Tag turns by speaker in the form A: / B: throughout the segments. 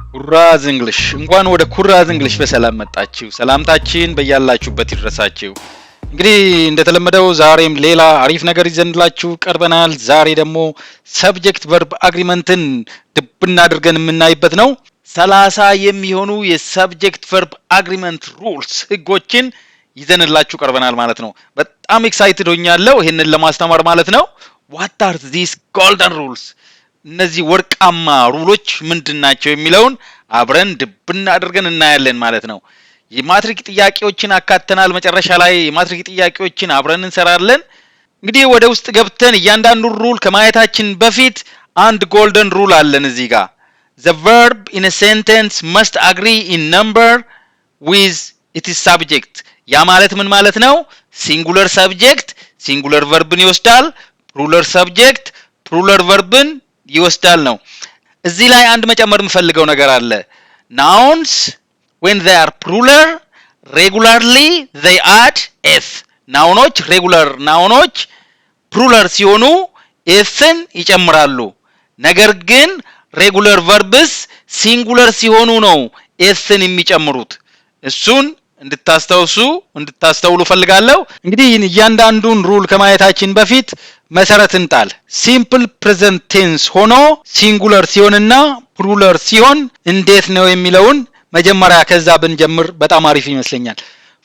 A: ኩራዝ እንግሊሽ እንኳን ወደ ኩራዝ እንግሊሽ በሰላም መጣችሁ። ሰላምታችን በያላችሁበት ይድረሳችሁ። እንግዲህ እንደተለመደው ዛሬም ሌላ አሪፍ ነገር ይዘንላችሁ ቀርበናል። ዛሬ ደግሞ ሰብጀክት ቨርብ አግሪመንትን ድብና አድርገን የምናይበት ነው። 30 የሚሆኑ የሰብጀክት ቨርብ አግሪመንት ሩልስ ህጎችን ይዘንላችሁ ቀርበናል ማለት ነው። በጣም ኤክሳይትድ ሆኛለሁ ይሄንን ለማስተማር ማለት ነው። what are these golden rules? እነዚህ ወርቃማ ሩሎች ምንድናቸው የሚለውን አብረን ድብና አድርገን እናያለን ማለት ነው። የማትሪክ ጥያቄዎችን አካተናል። መጨረሻ ላይ የማትሪክ ጥያቄዎችን አብረን እንሰራለን። እንግዲህ ወደ ውስጥ ገብተን እያንዳንዱ ሩል ከማየታችን በፊት አንድ ጎልደን ሩል አለን እዚህ ጋር the verb in a sentence must agree in number with its subject። ያ ማለት ምን ማለት ነው? ሲንጉለር ሰብጀክት ሲንጉለር ቨርብን ይወስዳል፣ ፕሉራል ሰብጀክት ፕሉራል ቨርብን ይወስዳል ነው። እዚህ ላይ አንድ መጨመር የምፈልገው ነገር አለ። nouns when they are plural regularly they add s። ናውኖች ሬጉላር ናውኖች ፕሉራል ሲሆኑ ኤስን ይጨምራሉ። ነገር ግን ሬጉላር ቨርብስ ሲንጉለር ሲሆኑ ነው ኤስን የሚጨምሩት። እሱን እንድታስተውሉ ፈልጋለሁ። እንግዲህ እያንዳንዱን ሩል ከማየታችን በፊት መሰረት እንጣል። ሲምፕል ፕሬዘንት ቴንስ ሆኖ ሲንጉለር ሲሆንና ፕሉራል ሲሆን እንዴት ነው የሚለውን መጀመሪያ ከዛ ብንጀምር በጣም አሪፍ ይመስለኛል።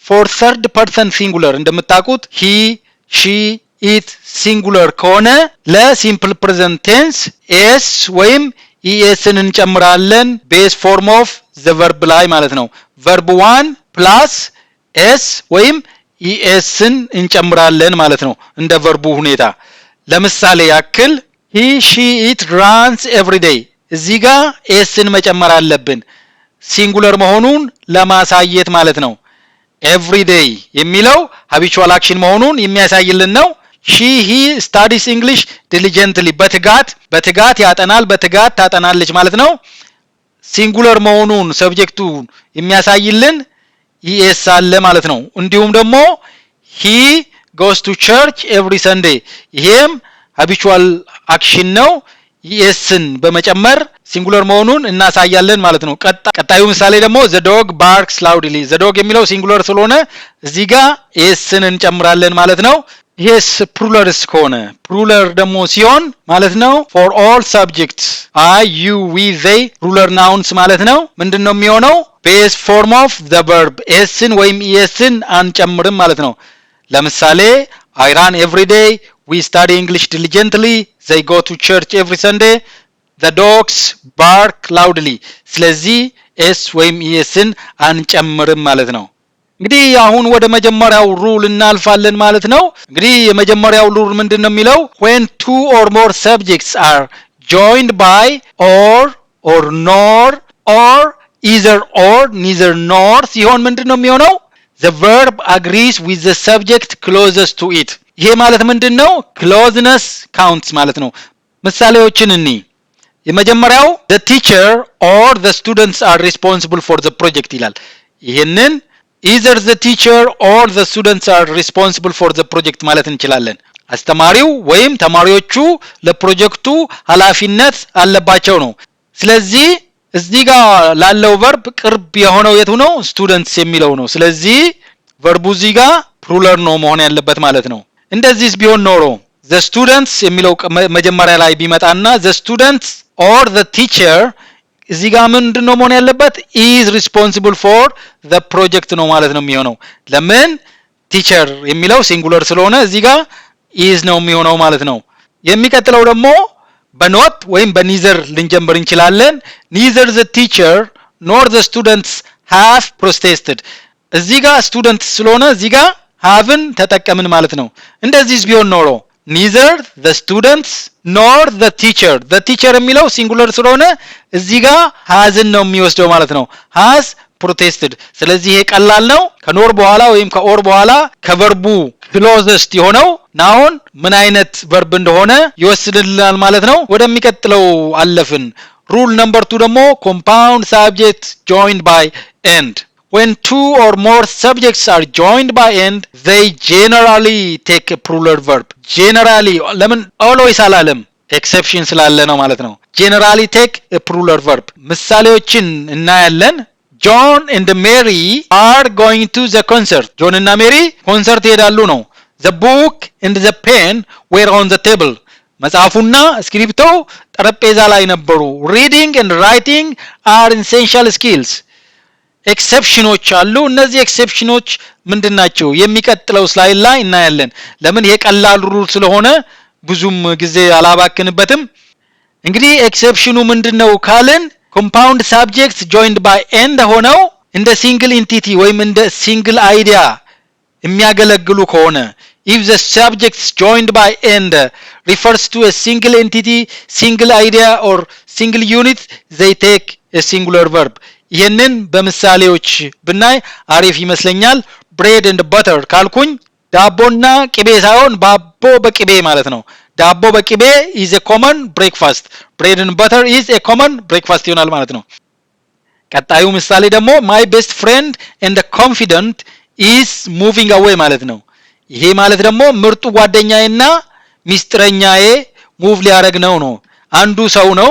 A: ፎር ተርድ ፐርሰን ሲንጉለር እንደምታውቁት ሂ ሺ ኢት ሲንጉለር ከሆነ ለሲምፕል ፕሬዘንት ቴንስ ኤስ ወይም ኢኤስን እንጨምራለን ቤስ ፎርም ኦፍ ዘ ቨርብ ላይ ማለት ነው። ቨርብ 1 ፕላስ ኤስ ወይም ኢኤስን እንጨምራለን ማለት ነው እንደ ቨርቡ ሁኔታ። ለምሳሌ ያክል ሂ ሺ ኢት ራንስ ኤቭሪ ዴይ እዚህ ጋር ኤስን መጨመር አለብን ሲንጉለር መሆኑን ለማሳየት ማለት ነው። ኤቭሪ ዴይ የሚለው ሃቢቹዋል አክሽን መሆኑን የሚያሳይልን ነው። ሺ ሂ ስታዲስ እንግሊሽ ዲሊጀንትሊ በትጋት ያጠናል በትጋት ታጠናለች ማለት ነው። ሲንጉለር መሆኑን ሰብጀክቱ የሚያሳይልን ኢኤስ አለ ማለት ነው። እንዲሁም ደግሞ ሂ goes to church every sunday ይሄም habitual action ነው። ኢኤስን በመጨመር ሲንጉለር መሆኑን እናሳያለን ማለት ነው። ቀጣዩ ምሳሌ ደግሞ the dog barks loudly the dog የሚለው ሲንጉለር ስለሆነ እዚህ ጋር ኢኤስን እንጨምራለን ማለት ነው። ይሄስ ፕሉራልስ ከሆነ ፕሉራል ደግሞ ሲሆን ማለት ነው for all subjects I you we they plural nouns ማለት ነው። ምንድነው የሚሆነው? base form of the verb sን ወይም esን አንጨምርም ማለት ነው። ለምሳሌ I run every day we study English diligently they go to church every Sunday the dogs bark loudly ስለዚህ s ወይም esን አንጨምርም ማለት ነው። እንግዲህ አሁን ወደ መጀመሪያው ሩል እናልፋለን ማለት ነው። እንግዲህ የመጀመሪያው ሩል ምንድነው የሚለው? when two or more subjects are joined by or nor or either or neither nor ሲሆን ምንድነው የሚሆነው? the verb agrees with the subject closest to it። ይሄ ማለት ምንድነው? closeness counts ማለት ነው። ምሳሌዎችን እኒ የመጀመሪያው the teacher or the students are responsible for the project ይላል። ይሄንን either the teacher or the students are responsible for the project ማለት እንችላለን። አስተማሪው ወይም ተማሪዎቹ ለፕሮጀክቱ ኃላፊነት አለባቸው ነው። ስለዚህ እዚህ ጋር ላለው ቨርብ ቅርብ የሆነው የቱ ነው? students የሚለው ነው። ስለዚህ ቨርቡ እዚህ ጋር ፕሉራል ነው መሆን ያለበት ማለት ነው። እንደዚህስ ቢሆን ኖሮ the students የሚለው መጀመሪያ ላይ ቢመጣና the students or the teacher እዚህ ጋር ምንድነው መሆን ያለበት? is responsible for the project ነው ማለት ነው የሚሆነው። ለምን? teacher የሚለው ሲንጉለር ስለሆነ እዚህ ጋር is ነው የሚሆነው ማለት ነው። የሚቀጥለው ደግሞ በኖት ወይም በኒዘር ልንጀምር እንችላለን። neither the teacher nor the students have protested እዚህ ጋር students ስለሆነ እዚህ ጋር haveን ተጠቀምን ማለት ነው። እንደዚህስ ቢሆን ኖሮ neither the students nor the teacher የሚለው ሲንጉለር ስለሆነ እዚህ ጋር hasን ነው የሚወስደው ማለት ነው። has protested ስለዚህ ይሄ ቀላል ነው። ከኖር በኋላ ወይም ከኦር በኋላ ከቨርቡ closest የሆነው ናውን ምን አይነት ቨርብ እንደሆነ ይወስድልናል ማለት ነው። ወደሚቀጥለው አለፍን። ሩል ነምበር 2 ደግሞ compound subjects joined by end when two or more subjects are joined by end they generally take a plural verb generally ለምን always አላለም? ኤክሰፕሽን ስላለ ነው ማለት ነው። ጄኔራሊ ቴክ ፕሉራል ቨርብ ምሳሌዎችን እናያለን። ጆን ኤንድ ሜሪ አር ጎይንግ ቱ ዘ ኮንሰርት። ጆን እና ሜሪ ኮንሰርት ይሄዳሉ ነው። ዘ ቡክ ኤንድ ዘ ፔን ዌር ኦን ዘ ቴብል። መጽሐፉና እስክሪፕቶው ጠረጴዛ ላይ ነበሩ። ሪዲንግ ኤንድ ራይቲንግ አር ኢሴንሻል ስኪልስ። ኤክሰፕሽኖች አሉ። እነዚህ ኤክሰፕሽኖች ምንድናቸው? የሚቀጥለው ስላይድ ላይ እናያለን። ለምን የቀላል ሩል ስለሆነ ብዙም ጊዜ አላባክንበትም። እንግዲህ ኤክሰፕሽኑ ምንድነው ካልን ኮምፓውንድ ሳብጀክትስ ጆይንድ ባይ ኤንድ ሆነው እንደ ሲንግል ኢንቲቲ ወይም እንደ ሲንግል አይዲያ የሚያገለግሉ ከሆነ if the subjects joined by and refers to a single entity, single idea or single unit, they take a singular verb. ይህንን በምሳሌዎች ብናይ አሪፍ ይመስለኛል። bread and butter ካልኩኝ ዳቦና ቅቤ ሳይሆን ባቦ በቅቤ ማለት ነው። ዳቦ በቅቤ is a common breakfast, bread and butter is a common breakfast ይሆናል ማለት ነው። ቀጣዩ ምሳሌ ደግሞ my best friend and confidant is moving away ማለት ነው። ይሄ ማለት ደግሞ ምርጡ ጓደኛዬና ሚስጥረኛዬ ሙቭ ሊያረግ ነው። አንዱ ሰው ነው፣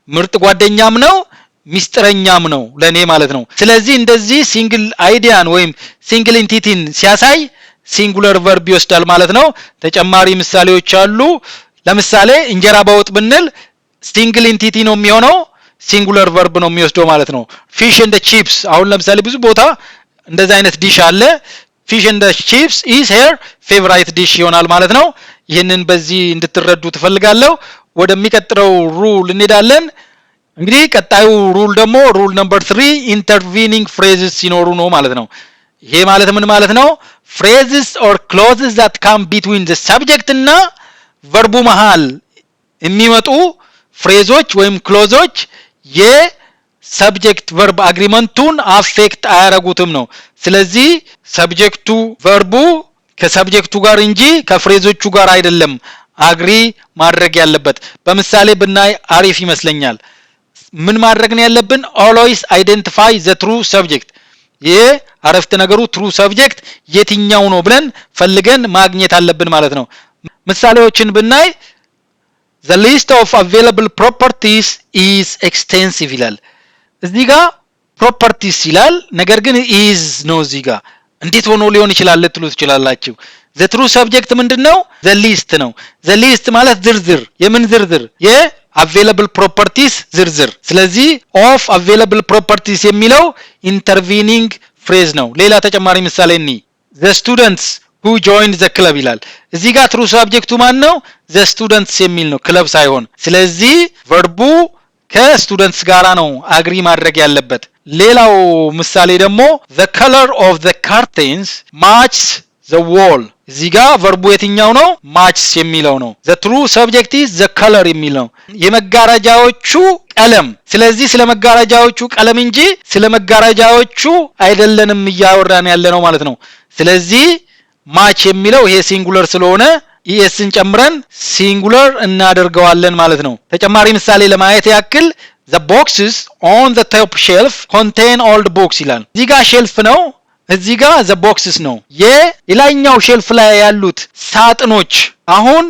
A: ምርጥ ጓደኛም ነው፣ ሚስጥረኛም ነው ለኔ ማለት ነው። ስለዚህ እንደዚህ ሲንግል አይዲያን ወይም ሲንግል ኢንቲቲን ሲያሳይ ሲንጉለር ቨርብ ይወስዳል ማለት ነው። ተጨማሪ ምሳሌዎች አሉ። ለምሳሌ እንጀራ በወጥ ብንል ሲንግል ኢንቲቲ ነው የሚሆነው፣ ሲንጉለር ቨርብ ነው የሚወስደው ማለት ነው። ፊሽ ኤንድ ቺፕስ አሁን ለምሳሌ ብዙ ቦታ እንደዚህ አይነት ዲሽ አለ። ፊሽ ኤንድ ቺፕስ ኢዝ ሄር ፌቨራይት ዲሽ ይሆናል ማለት ነው። ይህንን በዚህ እንድትረዱ ትፈልጋለሁ። ወደሚቀጥለው ሩል እንሄዳለን። እንግዲህ ቀጣዩ ሩል ደግሞ ሩል ነምበር 3 ኢንተርቪኒንግ ፍሬዝስ ሲኖሩ ነው ማለት ነው። ይሄ ማለት ምን ማለት ነው? phrases or clauses that come between the subject እና verb መሃል የሚመጡ ፍሬዞች ወይም ክሎዞች የሰብጀክት ቨርብ አግሪመንቱን አፌክት አያረጉትም ነው። ስለዚህ ሰብጀክቱ ቨርቡ ከሰብጀክቱ ጋር እንጂ ከፍሬዞቹ ጋር አይደለም አግሪ ማድረግ ያለበት። በምሳሌ ብናይ አሪፍ ይመስለኛል። ምን ማድረግ ነው ያለብን? always identify the true subject። ይሄ አረፍተ ነገሩ ትሩ ሰብጀክት የትኛው ነው ብለን ፈልገን ማግኘት አለብን ማለት ነው። ምሳሌዎችን ብናይ the list of available properties is extensive ይላል። እዚህ ጋር properties ይላል፣ ነገር ግን is ነው እዚህ ጋር። እንዴት ሆኖ ሊሆን ይችላል ልትሉ ትችላላችሁ። the true subject ምንድነው? the list ነው። the list ማለት ዝርዝር። የምን ዝርዝር? available properties ዝርዝር። ስለዚህ of available properties የሚለው intervening phrase ነው። ሌላ ተጨማሪ ምሳሌ እኒ the students who joined the club ይላል። እዚህ ጋር true subjectቱ ማን ነው? the students የሚል ነው፣ ክለብ ሳይሆን። ስለዚህ ቨርቡ ከስቱደንትስ ጋራ ነው አግሪ ማድረግ ያለበት። ሌላው ምሳሌ ደግሞ the color of the curtains matches the wall። እዚህ ጋር ቨርቡ የትኛው ነው? matches የሚለው ነው። the true subject is the color የሚለው የመጋረጃዎቹ ቀለም። ስለዚህ ስለ መጋረጃዎቹ ቀለም እንጂ ስለ መጋረጃዎቹ አይደለንም እያወራን ያለ ነው ማለት ነው። ስለዚህ ማች የሚለው ይሄ ሲንጉለር ስለሆነ ኢኤስን ጨምረን ሲንጉለር እናደርገዋለን ማለት ነው። ተጨማሪ ምሳሌ ለማየት ያክል the boxes on the top shelf contain old books ይላል። እዚህ ጋር ሼልፍ ነው፣ እዚህ ጋር the boxes ነው። የላይኛው ሼልፍ ላይ ያሉት ሳጥኖች አሁን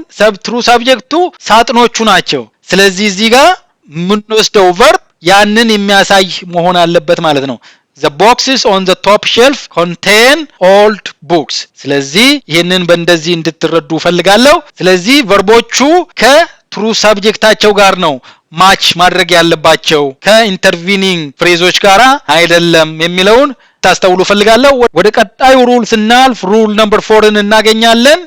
A: ትሩ ሳብጀክቱ ሳጥኖቹ ናቸው። ስለዚህ እዚህ ጋር የምንወስደው ቨርብ ያንን የሚያሳይ መሆን አለበት ማለት ነው። the boxes on the top shelf contain old books። ስለዚህ ይህንን በእንደዚህ እንድትረዱ ፈልጋለሁ። ስለዚህ ቨርቦቹ ከትሩ ሳብጀክታቸው ጋር ነው ማች ማድረግ ያለባቸው፣ ከኢንተርቪኒንግ ፍሬዞች ጋር አይደለም የሚለውን ታስተውሉ ፈልጋለሁ። ወደ ቀጣዩ ሩል ስናልፍ ሩል ነምበር 4ን እናገኛለን።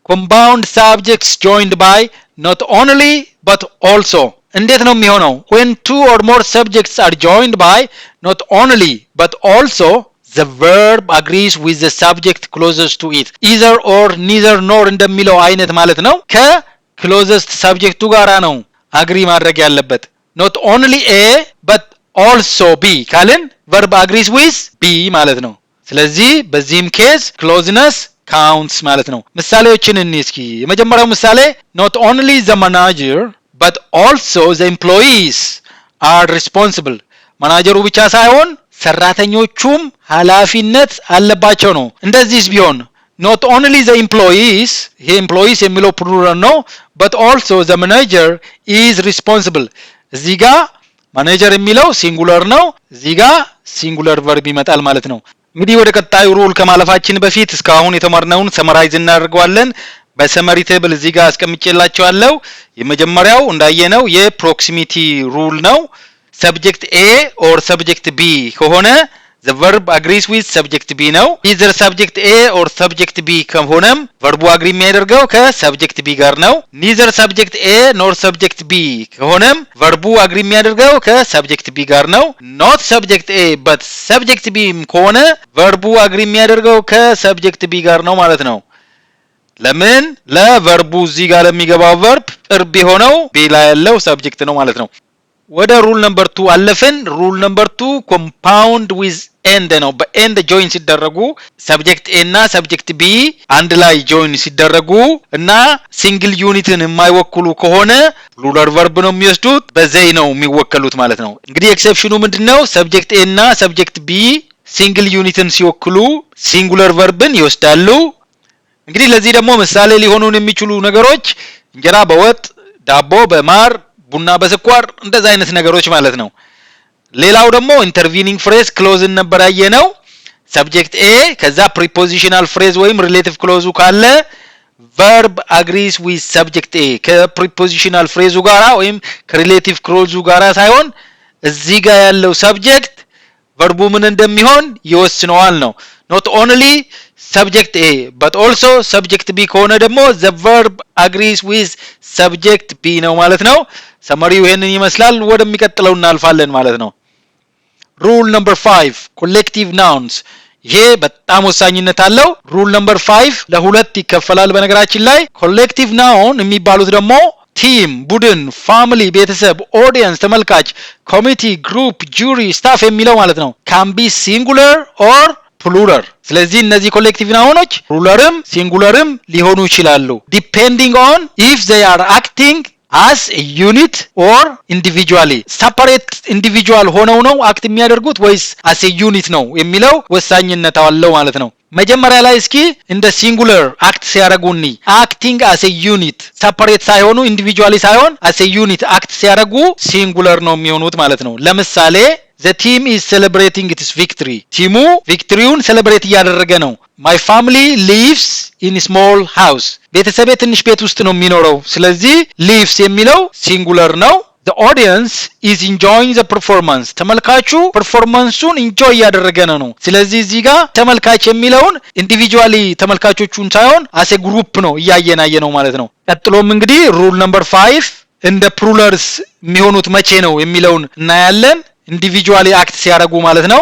A: compound subjects joined by not only but also። እንዴት ነው የሚሆነው? when two or more subjects are joined by not only but also the verb agrees with the subject closest to it, either or neither nor እንደሚለው አይነት ማለት ነው። ከclosest subjecቱ ጋራ ነው አግሪ ማድረግ ያለበት። not only a but also b ካልን verb agrees with b ማለት ነው። ስለዚህ በዚህም ኬዝ closeness counts ማለት ነው። ምሳሌዎችን እንይ እስኪ። የመጀመሪያው ምሳሌ not only the manager but also the employees are responsible። ማናጀሩ ብቻ ሳይሆን ሰራተኞቹም ኃላፊነት አለባቸው ነው። እንደዚህስ ቢሆን not only the employees የሚለው plural ነው but also the manager is responsible እዚህ ጋር manager የሚለው singular ነው እዚህ ጋር singular verb ይመጣል ማለት ነው እንግዲህ ወደ ቀጣዩ ሩል ከማለፋችን በፊት እስካሁን የተማርነውን ሰመራይዝ እናደርገዋለን በሰመሪ ቴብል እዚህ ጋር አስቀምጬላችኋለሁ የመጀመሪያው እንዳየነው የፕሮክሲሚቲ ሩል ነው subject A or subject B ከሆነ the verb agrees with subject B ነው either subject A or subject B ከሆነም verb agree የሚያደርገው ከsubject B ጋር ነው neither subject A nor subject B ከሆነም verb agree የሚያደርገው ከsubject B ጋር ነው not subject A but subject B ከሆነ verb agree የሚያደርገው ከsubject B ጋር ነው ማለት ነው ለምን ለverb እዚህ ጋር ለሚገባው verb ቅርብ የሆነው B ላይ ያለው subject ነው ማለት ነው ወደ ሩል ነምበር 2 አለፈን ሩል ነምበር 2 compound with end ነው በend join ሲደረጉ subject A እና subject B አንድ ላይ join ሲደረጉ እና single unitን የማይወክሉ ከሆነ plural verb ነው የሚወስዱት በዘይ ነው የሚወከሉት ማለት ነው እንግዲህ ኤክሰፕሽኑ ምንድነው subject A እና subject B single unitን ሲወክሉ singular verbን ይወስዳሉ እንግዲህ ለዚህ ደግሞ ምሳሌ ሊሆኑን የሚችሉ ነገሮች እንጀራ በወጥ ዳቦ በማር ቡና በስኳር እንደዛ አይነት ነገሮች ማለት ነው ሌላው ደግሞ ኢንተርቪኒንግ ፍሬዝ ክሎዝን ነበር ያየነው subject A ከዛ prepositional phrase ወይም relative clause ካለ verb agrees with subject A ከprepositional phrase ጋራ ወይም ከrelative clause ጋራ ሳይሆን እዚህ ጋር ያለው subject verb ምን እንደሚሆን ይወስነዋል ነው not only subject A but also subject B ከሆነ ደግሞ the verb agrees with subject B ነው ማለት ነው ሰመሪው ይሄንን ይመስላል ወደሚቀጥለው እናልፋለን ማለት ነው rule number 5 collective nouns ይሄ በጣም ወሳኝነት አለው rule number 5 ለሁለት ይከፈላል በነገራችን ላይ collective noun የሚባሉት ደግሞ team ቡድን family ቤተሰብ audience ተመልካች committee group jury staff የሚለው ማለት ነው can be singular or plural ስለዚህ እነዚህ ኮሌክቲቭ ናውኖች ፕሉራልም ሲንጉላርም ሊሆኑ ይችላሉ depending on if they are acting as a unit or individually separate individual ሆነው ነው አክት የሚያደርጉት ወይስ as a unit ነው የሚለው ወሳኝነት አለው ማለት ነው መጀመሪያ ላይ እስኪ እንደ ሲንጉላር አክት ሲያደርጉኒ acting as a unit separate ሳይሆኑ individually ሳይሆን as a unit አክት ሲያደርጉ ሲንጉላር ነው የሚሆኑት ማለት ነው ለምሳሌ The team is celebrating its victory. ቲሙ ቪክቶሪውን ሴሌብሬት እያደረገ ነው. My family lives in a small house. ቤተሰቤ ትንሽ ቤት ውስጥ ነው የሚኖረው. ስለዚህ lives የሚለው ሲንጉላር ነው. The audience is enjoying the performance. ተመልካቹ ፐርፎርማንሱን ኢንጆይ እያደረገ ነው. ስለዚህ እዚህ ጋር ተመልካች የሚለውን ኢንዲቪጁዋሊ ተመልካቾቹን ሳይሆን as a group ነው እያየናየ ነው ማለት ነው. ቀጥሎም እንግዲህ rule number 5 እንደ plurals የሚሆኑት መቼ ነው የሚለውን እናያለን. individually act ሲያደርጉ ማለት ነው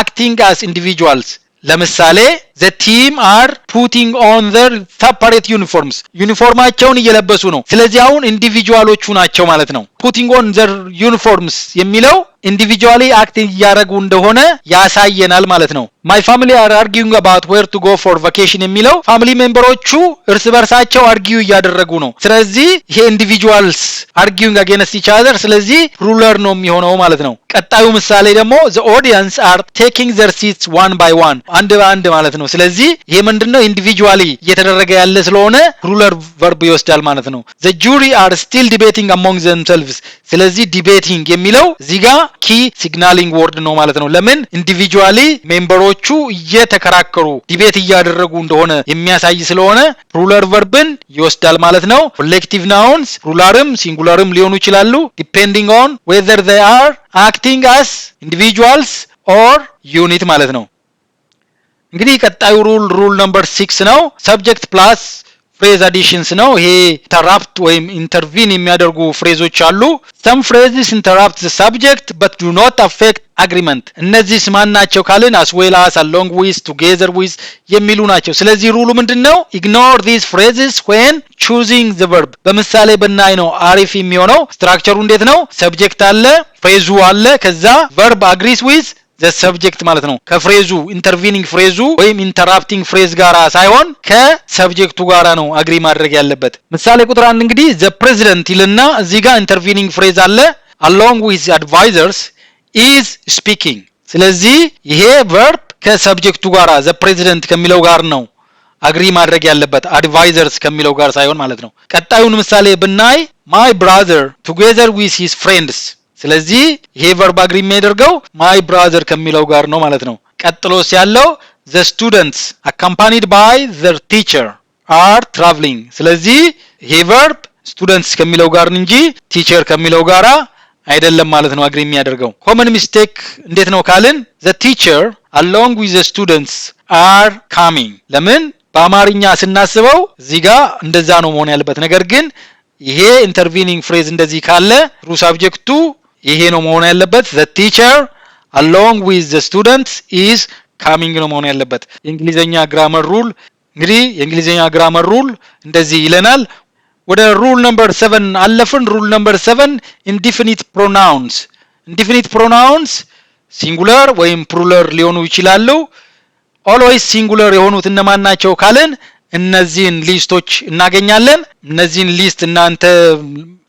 A: acting as individuals ለምሳሌ the team are putting on their separate uniforms ዩኒፎርማቸውን እየለበሱ ነው ስለዚህ አሁን ኢንዲቪጁዋሎቹ ናቸው ማለት ነው putting on their uniforms የሚለው individually act እያደረጉ እንደሆነ ያሳየናል ማለት ነው my family are arguing about where to go for vacation የሚለው ፋሚሊ ሜምበሮቹ እርስ በርሳቸው argue እያደረጉ ነው ስለዚህ ይሄ individuals arguing against each other ስለዚህ plural ነው የሚሆነው ማለት ነው ቀጣዩ ምሳሌ ደግሞ the audience are taking their seats one by one አንድ በአንድ ማለት ነው ስለዚህ ይሄ ምንድነው individually እየተደረገ ያለ ስለሆነ plural verb ይወስዳል ማለት ነው the jury are still debating among themselves ስለዚህ debating የሚለው እዚህ ጋር key signaling word ነው ማለት ነው ለምን individually ሜምበሮቹ እየተከራከሩ ዲቤት እያደረጉ እንደሆነ የሚያሳይ ስለሆነ plural verbን ይወስዳል ማለት ነው collective nouns pluralም singularም ሊሆኑ ይችላሉ depending on whether they are acting as individuals or unit ማለት ነው እንግዲህ ቀጣዩ rule number 6 ነው subject plus phrase additions ነው ይሄ interrupt ወይም intervene የሚያደርጉ ፍሬዞች አሉ some phrases interrupt the subject but do not affect agreement እነዚህ ማን ናቸው ካልን as well as along with together with የሚሉ ናቸው ስለዚህ ሩሉ ምንድነው ignore these phrases when choosing the verb በምሳሌ በእናይ ነው አሪፍ የሚሆነው ስትራክቸሩ እንዴት ነው subject አለ ፍሬዙ አለ ከዛ verb agrees with the subject ማለት ነው ከፍሬዙ intervening ፍሬዙ ወይም interrupting phrase ጋራ ሳይሆን ከሰብጀክቱ ጋራ ነው አግሪ ማድረግ ያለበት ምሳሌ ቁጥር 1 እንግዲህ the president ይልና እዚህ ጋር intervening phrase አለ along with advisors is speaking ስለዚህ ይሄ verb ከሰብጀክቱ ጋራ the president ከሚለው ጋር ነው አግሪ ማድረግ ያለበት advisors ከሚለው ጋር ሳይሆን ማለት ነው። ቀጣዩን ምሳሌ ብናይ my brother together with his friends ስለዚህ ይሄ verb agree የሚያደርገው my brother ከሚለው ጋር ነው ማለት ነው። ቀጥሎስ ያለው the students accompanied by their teacher are traveling ስለዚህ ይሄ verb students ከሚለው ጋር እንጂ teacher ከሚለው ጋራ አይደለም ማለት ነው agree የሚያደርገው። common mistake እንዴት ነው ካልን the teacher along with the students are coming ለምን በአማርኛ ስናስበው እዚህ ጋር እንደዛ ነው መሆን ያለበት። ነገር ግን ይሄ ኢንተርቪኒንግ ፍሬዝ እንደዚህ ካለ ትሩ ሳብጀክቱ ይሄ ነው መሆን ያለበት the teacher along with the students is coming ነው መሆን ያለበት። የእንግሊዘኛ ግራመር ሩል እንግዲህ የእንግሊዘኛ ግራመር ሩል እንደዚህ ይለናል። ወደ ሩል ነምበር 7 አለፍን። ሩል ነምበር 7 indefinite pronouns indefinite pronouns ሲንጉላር ወይም ፕሉራል ሊሆኑ ይችላሉ። always ሲንጉላር የሆኑት እነማን ናቸው ካልን እነዚህን ሊስቶች እናገኛለን። እነዚህን ሊስት እናንተ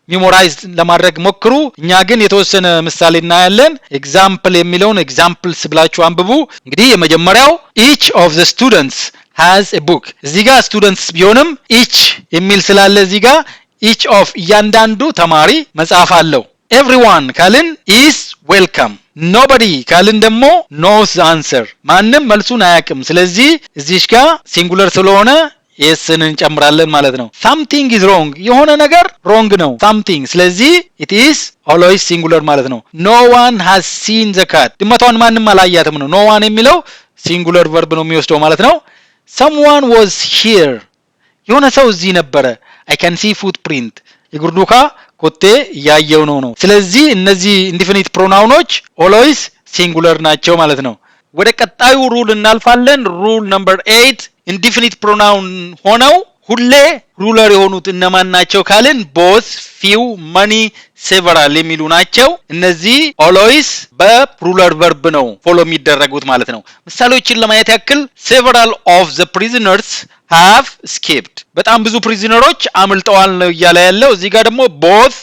A: ሜሞራይዝ ለማድረግ ሞክሩ። እኛ ግን የተወሰነ ምሳሌ እናያለን። ኤግዛምፕል የሚለውን ኤግዛምፕልስ ብላችሁ አንብቡ። እንግዲህ የመጀመሪያው each of the students has a book እዚህ ጋር students ቢሆንም each የሚል ስላለ እዚህ ጋር each of እያንዳንዱ ተማሪ መጽሐፍ አለው። everyone ካልን is welcome nobody ካልን ደግሞ knows the answer ማንም መልሱን አያውቅም። ስለዚህ እዚህ ጋር ሲንጉላር ስለሆነ ኤስን እንጨምራለን ማለት ነው። something is wrong የሆነ ነገር wrong ነው something ስለዚህ it is always singular ማለት ነው። no one has seen the cat ድመቷን ማንም አላያትም ነው no one የሚለው singular verb ነው የሚወስደው ማለት ነው። someone was here የሆነ ሰው እዚህ ነበረ I can see footprint የጉርዱካ ኮቴ ያየው ነው። ስለዚህ እነዚህ indefinite pronounዎች always singular ናቸው ማለት ነው። ወደ ቀጣዩ ሩል እናልፋለን። ሩል ነምበር 8 indefinite pronoun ሆነው ሁሌ ሩለር የሆኑት እነማን ናቸው ካልን both few many several የሚሉ ናቸው። እነዚህ always በፕሉራል verb ነው ፎሎ የሚደረጉት ማለት ነው። ምሳሌዎችን ለማየት ያክል several of the prisoners have escaped በጣም ብዙ ፕሪዝነሮች አምልጠዋል ነው እያለ ያለው። እዚህ ጋር ደግሞ both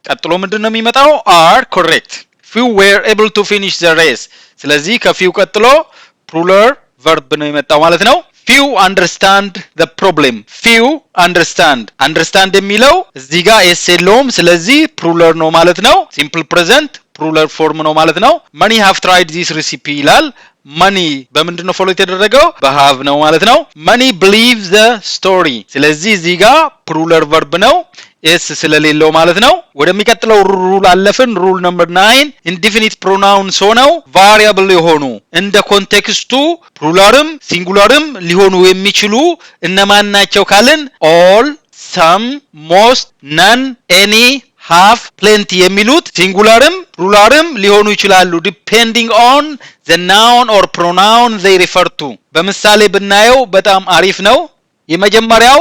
A: ቀጥሎ ምንድነው የሚመጣው are correct few were able to finish the race ስለዚህ ከፊው ቀጥሎ ፕሉራል verb ነው የመጣው ማለት ነው። few understand the problem few understand የሚለው እዚህ ጋር ኤስ የለውም ስለዚህ ፕሉራል ነው ማለት ነው። simple present ፕሉራል ፎርም ነው ማለት ነው። many have tried this recipe ይላል። money በምንድነው ፎሎ የተደረገው በሃቭ ነው ማለት ነው። money believe the story ስለዚህ እዚህ ጋር ፕሉራል verb ነው ኤስ ስለሌለው ማለት ነው። ወደሚቀጥለው ሩል አለፍን። ሩል ነምበር 9 indefinite pronouns ሆነው variable የሆኑ እንደ ኮንቴክስቱ ፕሉራልም ሲንጉላርም ሊሆኑ የሚችሉ እነማን ናቸው ካልን all some most none any half plenty የሚሉት ሲንጉላርም ፕሉራልም ሊሆኑ ይችላሉ depending on the noun or pronoun they refer to በምሳሌ ብናየው በጣም አሪፍ ነው። የመጀመሪያው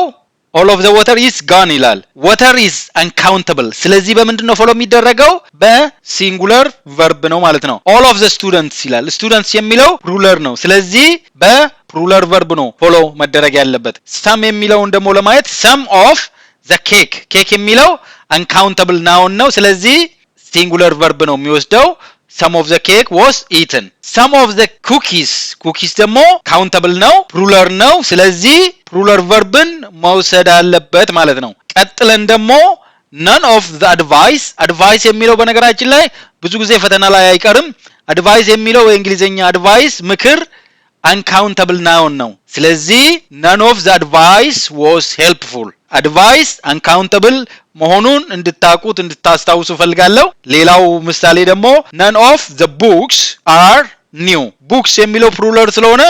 A: all of the water is gone ይላል። water is uncountable ስለዚህ በምንድነው ፎሎ የሚደረገው በሲንጉላር verb ነው ማለት ነው። all of the students ይላል። students የሚለው ፕሉራል ነው ስለዚህ በፕሉራል verb ነው ፎሎ መደረግ ያለበት። some የሚለውን ደግሞ ለማየት some of the cake የሚለው uncountable noun ነው ስለዚህ ሲንጉላር verb ነው የሚወስደው። some of the cake was eaten some of the cookies ደግሞ countable ነው ፕሉራል ነው ስለዚህ ፕሉራል verbን መውሰድ አለበት ማለት ነው። ቀጥለን ደግሞ none of the advice የሚለው በነገራችን ላይ ብዙ ጊዜ ፈተና ላይ አይቀርም። advice የሚለው የእንግሊዘኛ advice ምክር uncountable noun ነው ስለዚህ none of the advice was helpful advice uncountable መሆኑን እንድታቁት እንድታስታውሱ ፈልጋለሁ። ሌላው ምሳሌ ደግሞ none of the books are new books የሚለው ፕሉራል ስለሆነ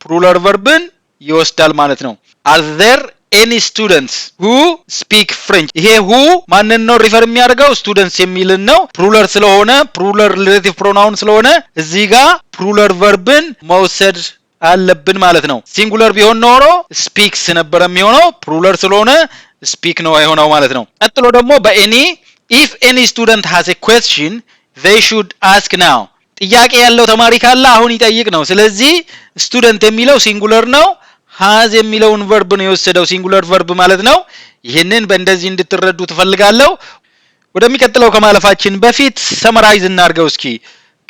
A: ፕሉራል verbን ይወስዳል ማለት ነው። are there any students who speak French ይሄ who ማንን ነው ሪፈር የሚያደርገው students የሚልን ነው። ፕሉራል ስለሆነ ፕሉራል ሪሌቲቭ ፕሮናውን ስለሆነ እዚህ ጋር ፕሉራል verbን መውሰድ አለብን ማለት ነው። ሲንጉላር ቢሆን ኖሮ speaks ነበር የሚሆነው ፕሉራል ስለሆነ speak ነው አይሆነው ማለት ነው። ቀጥሎ ደግሞ በኤኒ if any student has a question they should ask now ጥያቄ ያለው ተማሪ ካለ አሁን ይጠይቅ ነው። ስለዚህ student የሚለው ሲንጉላር ነው has የሚለውን verb ነው የወሰደው ሲንጉላር verb ማለት ነው። ይሄንን በእንደዚህ እንድትረዱ ተፈልጋለሁ። ወደሚቀጥለው ከማለፋችን በፊት ሰመራይዝ እናርገው እስኪ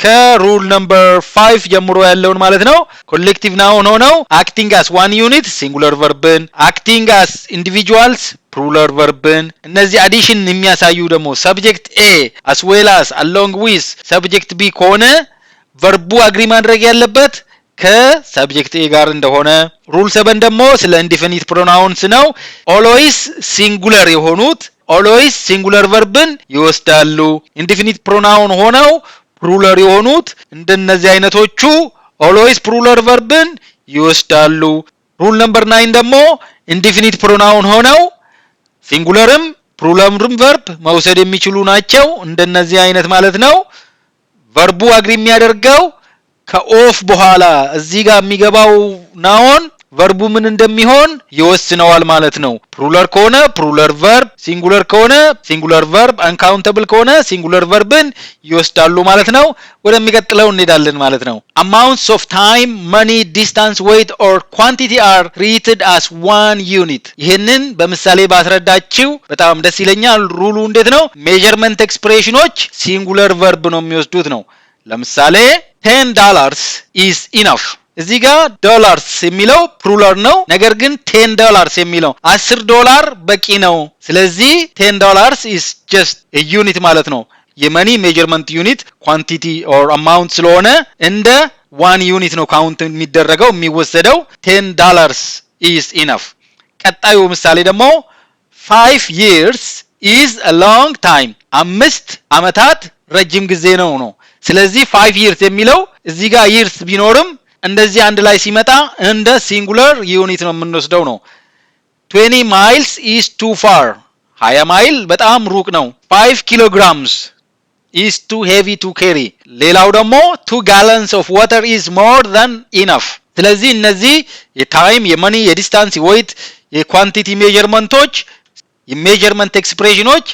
A: ከሩል ነምበር 5 ጀምሮ ያለውን ማለት ነው ኮሌክቲቭ ናውን ሆነው acting as one unit ሲንጉለር ቨርብን acting as individuals ፕሉራል ቨርብን እነዚህ አዲሽን የሚያሳዩ ደግሞ ሰብጀክት ኤ as well as along with ሰብጀክት ቢ ከሆነ ቨርቡ አግሪ ማድረግ ያለበት ከሰብጀክት ኤ ጋር እንደሆነ ሩል 7 ደግሞ ስለ ኢንዲፊኒት ፕሮናውንስ ነው always ሲንጉለር የሆኑት always ሲንጉለር ቨርብን ይወስዳሉ ኢንዲፊኒት ፕሮናውን ሆነው ፕሉራል የሆኑት እንደነዚህ አይነቶቹ always ፕሉራል ቨርብን ይወስዳሉ ሩል ነምበር 9 ደግሞ ኢንዲፊኒት ፕሮናውን ሆነው ሲንጉለርም ፕሉራልም ቨርብ መውሰድ የሚችሉ ናቸው እንደነዚህ አይነት ማለት ነው ቨርቡ አግሪ የሚያደርገው ከኦፍ በኋላ እዚህ ጋር የሚገባው ናውን ቨርቡ ምን እንደሚሆን ይወስነዋል ማለት ነው ፕሉራል ከሆነ ፕሉራል ቨርብ ሲንጉለር ከሆነ ሲንጉለር ቨርብ አንካውንተብል ከሆነ ሲንጉለር ቨርብን ይወስዳሉ ማለት ነው ወደሚቀጥለው እንሄዳለን ማለት ነው amounts of time money distance weight or quantity are treated as one unit ይሄንን በምሳሌ ባስረዳችሁ በጣም ደስ ይለኛል ሩሉ እንዴት ነው ሜዠርመንት ኤክስፕሬሽኖች ሲንጉለር ቨርብ ነው የሚወስዱት ነው ለምሳሌ $10 is enough እዚህ ጋር ዶላርስ የሚለው ፕሉራል ነው ነገር ግን $10 የሚለው $10 በቂ ነው ስለዚህ $10 is just a unit ማለት ነው የመኒ ሜዠርመንት ዩኒት ኳንቲቲ or amount ስለሆነ እንደ one unit ነው ካውንት የሚደረገው የሚወሰደው $10 is enough ቀጣዩ ምሳሌ ደግሞ 5 years is a long time 5 አመታት ረጅም ጊዜ ነው ስለዚህ 5 years የሚለው እዚህ ጋር years ቢኖርም እንደዚህ አንድ ላይ ሲመጣ እንደ ሲንጉለር ዩኒት ነው የምንወስደው ነው 20 miles is too far 20 ማይል በጣም ሩቅ ነው 5 kilograms is too heavy to carry ሌላው ደግሞ 2 gallons of water is more than enough ስለዚህ እነዚህ የታይም የመኒ የዲስታንስ የዌይት የኳንቲቲ ሜዠርመንቶች የሜዠርመንት ኤክስፕሬሽኖች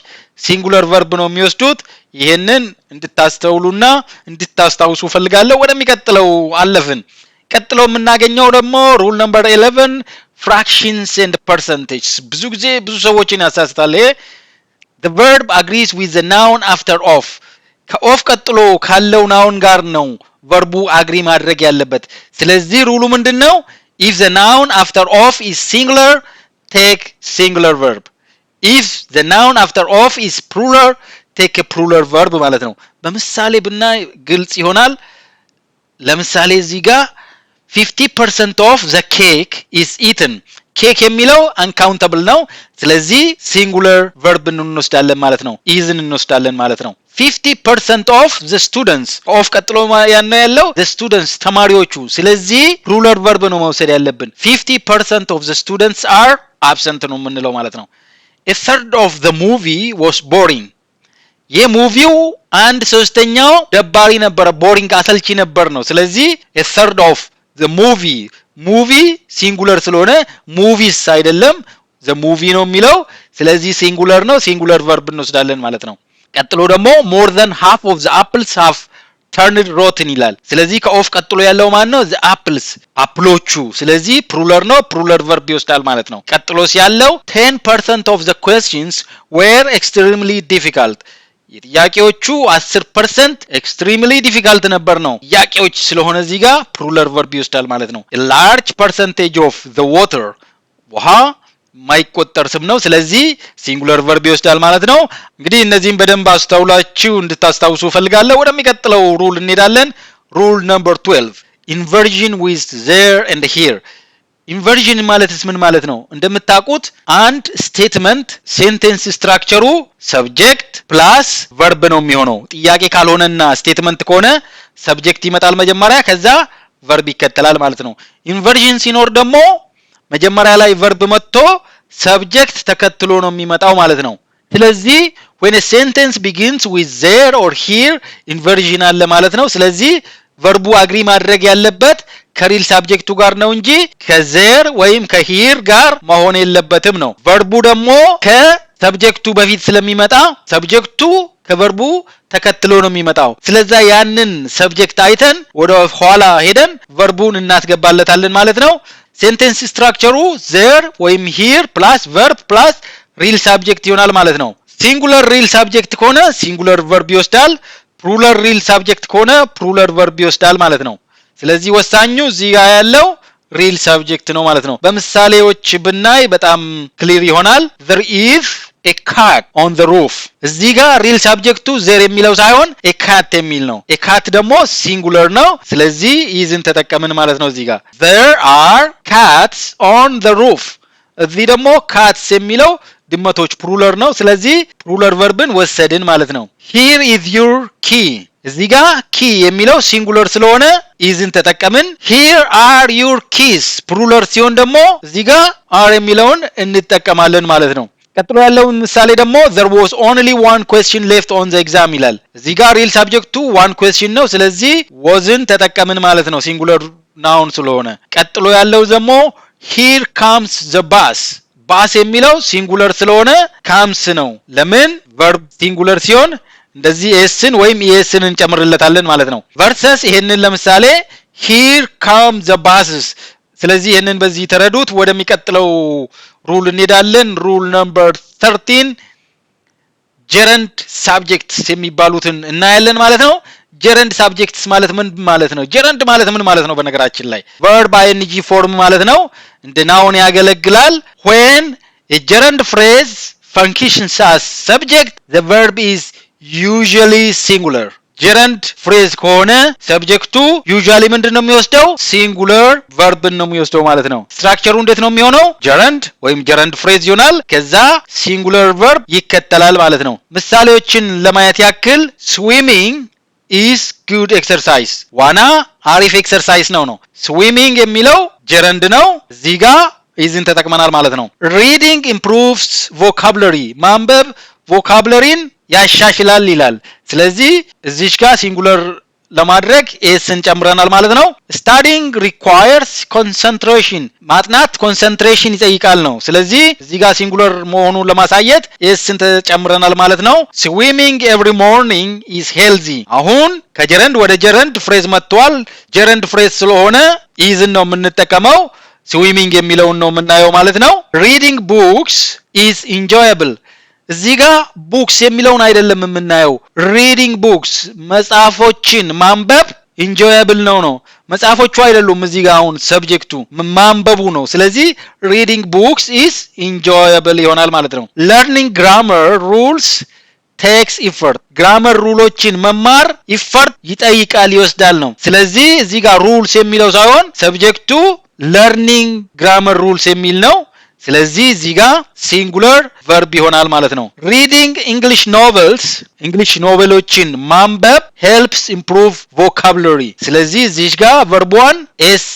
A: ሲንጉለር ቨርብ ነው የሚወስዱት ይሄንን እንድታስተውሉና እንድታስታውሱ ፈልጋለሁ ወደሚቀጥለው አለፍን ቀጥለው የምናገኘው ደግሞ ሩል ነምበር 11 fractions and percentages ብዙ ጊዜ ብዙ ሰዎችን ያሳስታል the verb agrees with the noun after of ከኦፍ ቀጥሎ ካለው ናውን ጋር ነው ቨርቡ አግሪ ማድረግ ያለበት ስለዚህ ሩሉ ምንድነው if the noun after of is singular take singular verb if the noun after of is plural take a plural verb ማለት ነው በምሳሌ ብናይ ግልጽ ይሆናል ለምሳሌ እዚህ ጋር 50% of the cake is eaten cake የሚለው uncountable ነው ስለዚህ singular verb እንወስዳለን ማለት ነው isን እንወስዳለን ማለት ነው 50% of the students of ቀጥሎ ያለው the students ተማሪዎቹ ስለዚህ plural verb ነው መውሰድ ያለብን 50% of the students are absent ነው የምንለው ማለት ነው a third of the movie was boring የሙቪው 1/3 ደባሪ ነበር ቦሪንግ አሰልቺ ነበር ነው ስለዚህ a third of the movie ሲንጉለር ስለሆነ movies አይደለም the movie ነው የሚለው ስለዚህ ሲንጉለር ነው ሲንጉለር ቨርብ እንወስዳለን ማለት ነው ቀጥሎ ደግሞ more than half of the apples have turned rotten ይላል ስለዚህ ከኦፍ ቀጥሎ ያለው ማን ነው the apples አፕሎቹ ስለዚህ ፕሉራል ነው ፕሉራል ቨርብ ይወስዳል ማለት ነው ቀጥሎስ ያለው 10% of the questions were extremely difficult የጥያቄዎቹ 10% extremely difficult ነበር ነው ጥያቄዎች ስለሆነ እዚህ ጋር plural verb ይወስዳል ማለት ነው a large percentage of the water ውሃ ማይቆጠር ስም ነው ስለዚህ singular verb ይወስዳል ማለት ነው እንግዲህ እነዚህን በደንብ አስተውላችሁ እንድታስታውሱ ፈልጋለሁ ወደሚቀጥለው ሩል እንሄዳለን ሩል ነምበር 12 inversion with there and here ኢንቨርዥን ማለትስ ምን ማለት ነው እንደምታውቁት አንድ ስቴትመንት ሴንቴንስ ስትራክቸሩ ሰብጀክት ፕላስ ቨርብ ነው የሚሆነው ጥያቄ ካልሆነና ስቴትመንት ከሆነ ሰብጀክት ይመጣል መጀመሪያ ከዛ ቨርብ ይከተላል ማለት ነው ኢንቨርዥን ሲኖር ደግሞ መጀመሪያ ላይ ቨርብ መጥቶ ሰብጀክት ተከትሎ ነው የሚመጣው ማለት ነው ስለዚህ when a sentence begins with there or here inversion አለ ማለት ነው ስለዚህ ቨርቡ አግሪ ማድረግ ያለበት ከሪል ሳብጀክቱ ጋር ነው እንጂ ከዘር ወይም ከሂር ጋር መሆን የለበትም ነው ቨርቡ ደግሞ ከሰብጀክቱ በፊት ስለሚመጣ ሰብጀክቱ ከቨርቡ ተከትሎ ነው የሚመጣው ስለዚህ ያንን ሰብጀክት አይተን ወደ ኋላ ሄደን ቨርቡን እናስገባለታለን ማለት ነው ሴንቴንስ ስትራክቸሩ ዘር ወይም ሂር ፕላስ ቨርብ ፕላስ ሪል ሳብጀክት ይሆናል ማለት ነው ሲንጉለር ሪል ሳብጀክት ከሆነ ሲንጉለር ቨርብ ይወስዳል ፕሉራል ሪል ሳብጀክት ከሆነ ፕሉራል ቨርብ ይወስዳል ማለት ነው። ስለዚህ ወሳኙ እዚህ ጋር ያለው ሪል ሳብጀክት ነው ማለት ነው። በምሳሌዎች ብናይ በጣም ክሊር ይሆናል። there is a cat on the roof እዚህ ጋር ሪል ሳብጀክቱ there የሚለው ሳይሆን a cat የሚል ነው። a cat ደግሞ ሲንጉለር ነው። ስለዚህ isን ተጠቀምን ማለት ነው። እዚህ ጋር there are cats on the roof እዚህ ደግሞ cats የሚለው ድመቶች ፕሉራል ነው። ስለዚህ ፕሉራል ቨርብን ወሰድን ማለት ነው። here is your key እዚህ ጋር ኪ የሚለው ሲንጉለር ስለሆነ isን ተጠቀምን። here are your keys ፕሉራል ሲሆን ደግሞ እዚህ ጋር are የሚለውን እንጠቀማለን ማለት ነው። ቀጥሎ ያለው ምሳሌ ደግሞ there was only one question left on the exam ይላል። እዚህ ጋር ሪል ሳብጀክቱ one question ነው። ስለዚህ wasን ተጠቀምን ማለት ነው ሲንጉለር ናውን ስለሆነ። ቀጥሎ ያለው ደግሞ here comes the bus ባስ የሚለው ሲንጉለር ስለሆነ comes ነው። ለምን ቨርብ ሲንጉለር ሲሆን እንደዚህ ኤስን ወይም ኢኤስን እንጨምርለታለን ማለት ነው። ቨርሰስ ይሄንን ለምሳሌ here come the buses ስለዚህ ይሄንን በዚህ ተረዱት። ወደሚቀጥለው ሩል እንሄዳለን። ሩል ነምበር 13 ጀረንድ ሳብጀክትስ የሚባሉትን እናያለን ማለት ነው። ጀረንድ ሳብጀክትስ ማለት ምን ማለት ነው? ጀረንድ ማለት ምን ማለት ነው? በነገራችን ላይ verb ing ፎርም ማለት ነው። እንደ ናውን ያገለግላል። when a gerund phrase functions as subject the verb is usually singular ጀረንድ ፍሬዝ ከሆነ ሰብጀክቱ ዩዥዋሊ ምንድነው የሚወስደው? ሲንጉለር ቨርብን ነው የሚወስደው ማለት ነው። ስትራክቸሩ እንዴት ነው የሚሆነው? ጀረንድ ወይም ጀረንድ ፍሬዝ ይሆናል። ከዛ ሲንጉለር ቨርብ ይከተላል ማለት ነው። ምሳሌዎችን ለማየት ያክል ስዊሚንግ is good exercise ዋና አሪፍ ኤክሰርሳይዝ ነው። ስዊሚንግ የሚለው ጀረንድ ነው። እዚህ ጋር isን ተጠቅመናል ማለት ነው። reading improves vocabulary ማንበብ ቮካብለሪን ያሻሽላል ይላል። ስለዚህ እዚች ጋር ሲንጉለር ለማድረግ ኤስን ጨምረናል ማለት ነው። studying requires concentration ማጥናት ኮንሰንትሬሽን ይጠይቃል ነው። ስለዚህ እዚህ ጋር ሲንጉለር መሆኑን ለማሳየት ኤስን ተጨምረናል ማለት ነው። swimming every morning is healthy አሁን ከጀረንድ ወደ ጀረንድ ፍሬዝ መጥቷል። ጀረንድ ፍሬዝ ስለሆነ isን ነው የምንጠቀመው። swimming የሚለውን ነው የምናየው ማለት ነው። reading books is enjoyable እዚህ ጋር ቡክስ የሚለውን አይደለም የምናየው። ሪዲንግ ቡክስ መጽሐፎችን ማንበብ ኢንጆያብል ነው። መጽሐፎቹ አይደሉም እዚህ ጋር አሁን ሰብጀክቱ ማንበቡ ነው። ስለዚህ ሪዲንግ ቡክስ ኢዝ ኢንጆያብል ይሆናል ማለት ነው። ለርኒንግ ግራመር ሩልስ ቴክስ ኢፈርት ግራመር ሩሎችን መማር ኢፈርት ይጠይቃል ይወስዳል ነው። ስለዚህ እዚህ ጋር ሩልስ የሚለው ሳይሆን ሰብጀክቱ ለርኒንግ ግራመር ሩልስ የሚል ነው። ስለዚህ እዚህ ጋር ሲንጉለር ቨርብ ይሆናል ማለት ነው። ሪዲንግ እንግሊሽ ኖቨልስ እንግሊሽ ኖቨሎችን ማንበብ ሄልፕስ ኢምፕሩቭ ቮካብለሪ ስለዚህ እዚህ ጋር ቨርቧን ኤስ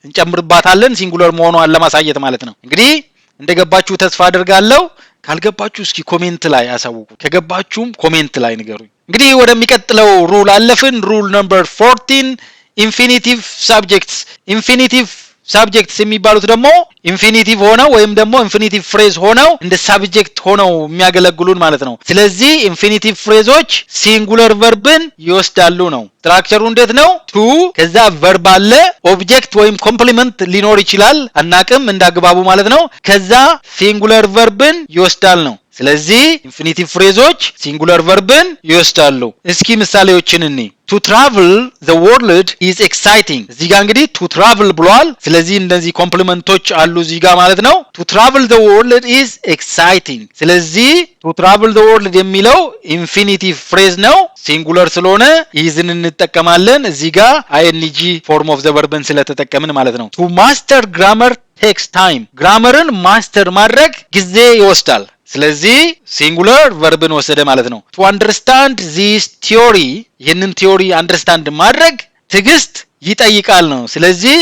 A: እንጨምርባታለን ሲንጉለር መሆኗን ለማሳየት ማለት ነው። እንግዲህ እንደገባችሁ ተስፋ አድርጋለሁ። ካልገባችሁ እስኪ ኮሜንት ላይ አሳውቁ። ከገባችሁም ኮሜንት ላይ ንገሩኝ። እንግዲህ ወደሚቀጥለው ሩል አለፍን። ሩል ነምበር 14 ኢንፊኒቲቭ ሳብጀክትስ ኢንፊኒቲቭ ሳብጀክትስ የሚባሉት ደግሞ ኢንፊኒቲቭ ሆነው ወይም ደግሞ ኢንፊኒቲቭ ፍሬዝ ሆነው እንደ ሳብጀክት ሆነው የሚያገለግሉን ማለት ነው። ስለዚህ ኢንፊኒቲቭ ፍሬዞች ሲንጉለር ቨርብን ይወስዳሉ ነው። ስትራክቸሩ እንዴት ነው? ቱ ከዛ ቨርብ አለ ኦብጀክት ወይም ኮምፕሊመንት ሊኖር ይችላል አናቅም እንዳግባቡ ማለት ነው። ከዛ ሲንጉለር ቨርብን ይወስዳል ነው። ስለዚህ ኢንፊኒቲቭ ፍሬዞች ሲንጉለር ቨርብን ይወስዳሉ። እስኪ ምሳሌዎችን እኔ to travel the world is exciting እዚህ ጋር እንግዲህ to travel ብሏል። ስለዚህ እንደዚህ ኮምፕሊመንቶች አሉ እዚህ ጋር ማለት ነው። to travel the world is exciting ስለዚህ to travel the world የሚለው ኢንፊኒቲቭ ፍሬዝ ነው። ሲንጉለር ስለሆነ isን እንጠቀማለን እዚህ ጋር ing form of the verbን ስለተጠቀምን ማለት ነው። to master grammar takes time ግራመርን ማስተር ማድረግ ጊዜ ይወስዳል። ስለዚህ ሲንጉለር ቨርብን ወሰደ ማለት ነው። to understand this theory ይህንን ቲዮሪ አንደርስታንድ ማድረግ ትዕግስት ይጠይቃል ነው። ስለዚህ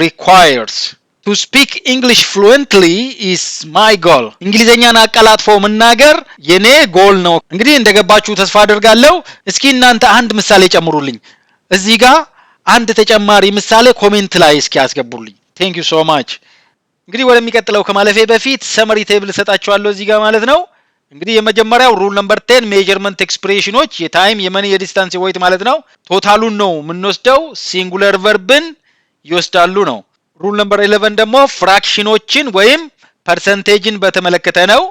A: requires to speak English fluently is my goal እንግሊዘኛን አቀላጥፎ መናገር የኔ ጎል ነው። እንግዲህ እንደገባችሁ ተስፋ አደርጋለሁ። እስኪ እናንተ አንድ ምሳሌ ጨምሩልኝ። እዚህ ጋር አንድ ተጨማሪ ምሳሌ ኮሜንት ላይ እስኪ አስገቡልኝ። thank you so much እንግዲህ ወደሚቀጥለው ከማለፌ በፊት ሰመሪ ቴብል ሰጣችኋለሁ እዚህ ጋር ማለት ነው። እንግዲህ የመጀመሪያው ሩል ነምበር 10 ሜጀርመንት ኤክስፕሬሽኖች የታይም የመኒ የዲስታንስ የዌይት ማለት ነው። ቶታሉን ነው የምንወስደው ሲንጉለር ቨርብን ይወስዳሉ ነው። ሩል ነምበር 11 ደግሞ ፍራክሽኖችን ወይም ፐርሰንቴጅን በተመለከተ ነው።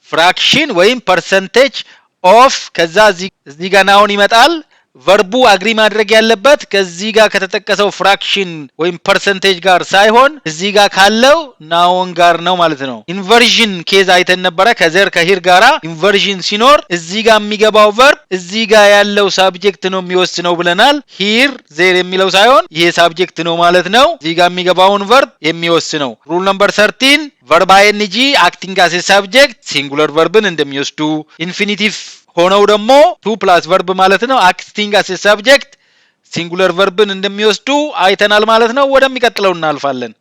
A: ፍራክሽን ወይም ፐርሰንቴጅ ኦፍ ከዛ እዚህ ጋር ናውን ይመጣል ቨርቡ አግሪ ማድረግ ያለበት ከዚህ ጋር ከተጠቀሰው ፍራክሽን ወይም ፐርሰንቴጅ ጋር ሳይሆን እዚህ ጋር ካለው ናውን ጋር ነው ማለት ነው። ኢንቨርዥን ኬዝ አይተን ነበረ። ከዘር ከሂር ጋራ ኢንቨርዥን ሲኖር እዚህ ጋር የሚገባው ቨርብ እዚህ ጋር ያለው ሳብጀክት ነው የሚወስነው ብለናል። ሂር ዜር የሚለው ሳይሆን ይሄ ሳብጀክት ነው ማለት ነው እዚህ ጋር የሚገባውን ቨርብ የሚወስነው። ሩል ነምበር 13 ቨርብ አይኤንጂ አክቲንግ አስ ሳብጀክት ሲንጉለር ቨርብን እንደሚወስዱ፣ ኢንፊኒቲቭ ሆነው ደግሞ ቱ ፕላስ ቨርብ ማለት ነው አክቲንግ አስ ሳብጀክት ሲንጉለር ቨርብን እንደሚወስዱ አይተናል ማለት ነው። ወደሚቀጥለው እናልፋለን።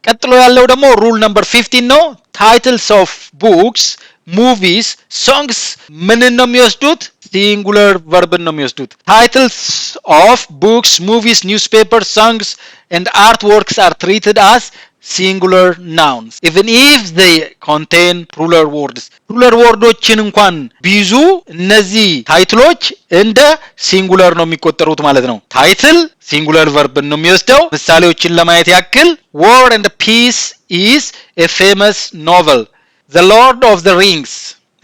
A: ቀጥሎ ያለው ደግሞ ሩል ነምበር 15 ነው። ታይትልስ ኦፍ ቡክስ ሙቪስ ሶንግስ ምንን ነው የሚወስዱት? ሲንጉለር ቨርብን ነው የሚወስዱት። ታይትልስ ኦፍ ቡክስ ሙቪስ ኒውስፔፐርስ songs and artworks are treated as singular nouns even if they contain plural words. plural wordዎችን እንኳን ቢይዙ እነዚህ ታይትሎች እንደ ሲንጉለር ነው የሚቆጠሩት ማለት ነው። ታይትል ሲንጉለር ቨርብን ነው የሚወስደው። ምሳሌዎችን ለማየት ያክል War and Peace is a famous novel. The Lord of the Rings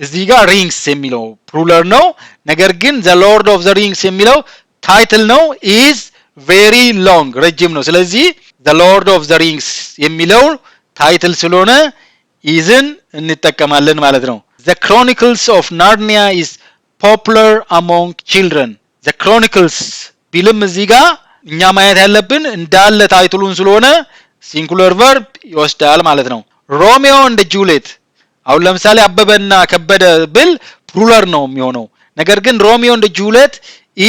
A: እዚህ ጋር ሪንግስ የሚለው plural ነው። ነገር ግን The Lord of the Rings የሚለው ታይትል ነው። is very long ረጅም ነው። ስለዚህ The Lord of the Rings የሚለው ታይትል ስለሆነ isን እንጠቀማለን ማለት ነው። The Chronicles of Narnia is popular among children. The Chronicles ቢልም እዚህ ጋር እኛ ማየት ያለብን እንዳለ ታይትሉን ስለሆነ ሲንጉለር ቨርብ ይወስዳል ማለት ነው። ሮሚዮ and Juliet አሁን ለምሳሌ አበበና ከበደ ብል ፕሉራል ነው የሚሆነው። ነገር ግን ሮሚዮ and Juliet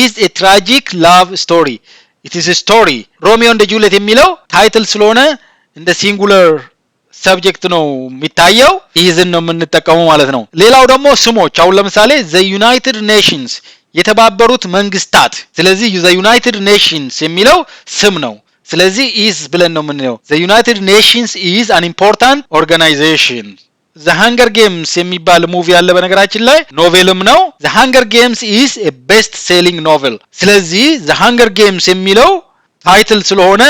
A: is a tragic love story. it is a story. ሮሚዮ and Juliet የሚለው ታይትል ስለሆነ እንደ ሲንጉለር ሰብጀክት ነው የሚታየው። isን ነው የምንጠቀመው ማለት ነው። ሌላው ደግሞ ስሞች አሁን ለምሳሌ the United Nations የተባበሩት መንግስታት። ስለዚህ the United Nations የሚለው ስም ነው። ስለዚህ is ብለን ነው የምንለው። the United Nations is an important organization. the Hunger Games የሚባል ሙቪ ያለ በነገራችን ላይ ኖቬልም ነው። the Hunger Games is a best selling novel. ስለዚህ the Hunger Games የሚለው ታይትል ስለሆነ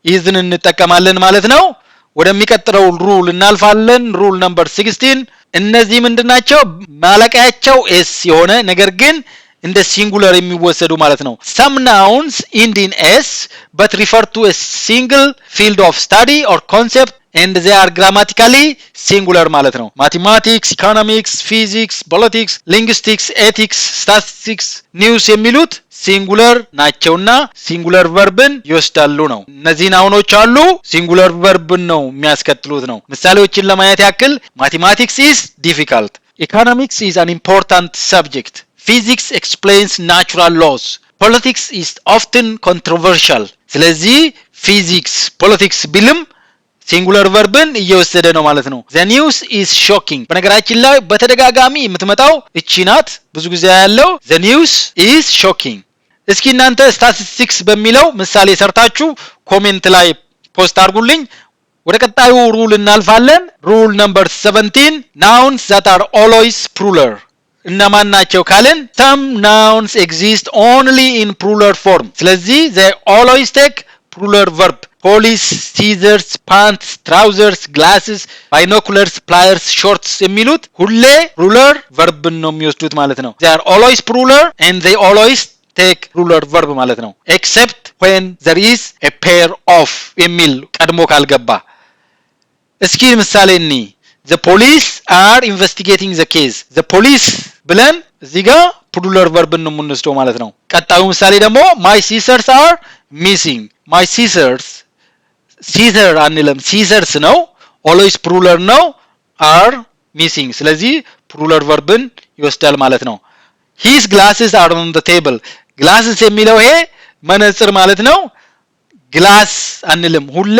A: isን እንጠቀማለን ማለት ነው። ወደሚቀጥለው ሩል እናልፋለን። ሩል ነምበር 16 እነዚህ ምንድናቸው? ማለቂያቸው s የሆነ ነገር ግን እንደ ሲንጉለር የሚወሰዱ ማለት ነው። some nouns end in s but refer to a single field of study or concept and they are grammatically singular ማለት ነው። mathematics, economics, physics, politics, linguistics, ethics, statistics, news የሚሉት ሲንጉለር ናቸውና ሲንጉለር ቨርብን ይወስዳሉ ነው። እነዚህ ናውኖች አሉ ሲንጉለር ቨርብን ነው የሚያስከትሉት ነው። ምሳሌዎችን ለማየት ያክል mathematics is difficult, economics is an important subject, physics explains natural laws, politics is often controversial. ስለዚህ ፊዚክስ ፖለቲክስ ቢልም ሲንጉለር ቨርብን እየወሰደ ነው ማለት ነው። the news is shocking በነገራችን ላይ በተደጋጋሚ የምትመጣው እቺ ናት። ብዙ ጊዜ ያለው the news is shocking። እስኪ እናንተ ስታቲስቲክስ በሚለው ምሳሌ ሰርታችሁ ኮሜንት ላይ ፖስት አድርጉልኝ። ወደ ቀጣዩ ሩል እናልፋለን። ሩል ነምበር 17 nouns that are always plural እነማን ናቸው ካልን some nouns exist only in plural form. ስለዚህ they always take plural verb. police, scissors, pants, trousers, glasses, binoculars, pliers, shorts የሚሉት ሁሌ plural verb ነው የሚወስዱት ማለት ነው። they are always plural and they always take plural verb ማለት ነው except when there is a pair of የሚል ቀድሞ ካልገባ። እስኪ ምሳሌ እኒ the police are investigating the case. the police ብለን እዚህ ጋር plural verb ነው የምንወስደው ማለት ነው። ቀጣዩ ምሳሌ ደግሞ my sisters are missing. my sisters ሲዘር አንልም ሲዘርስ ነው always plural ነው are missing። ስለዚህ plural verbን ይወስዳል ማለት ነው። his glasses are on the table. glasses የሚለው ይሄ መነጽር ማለት ነው። glass አንልም ሁሌ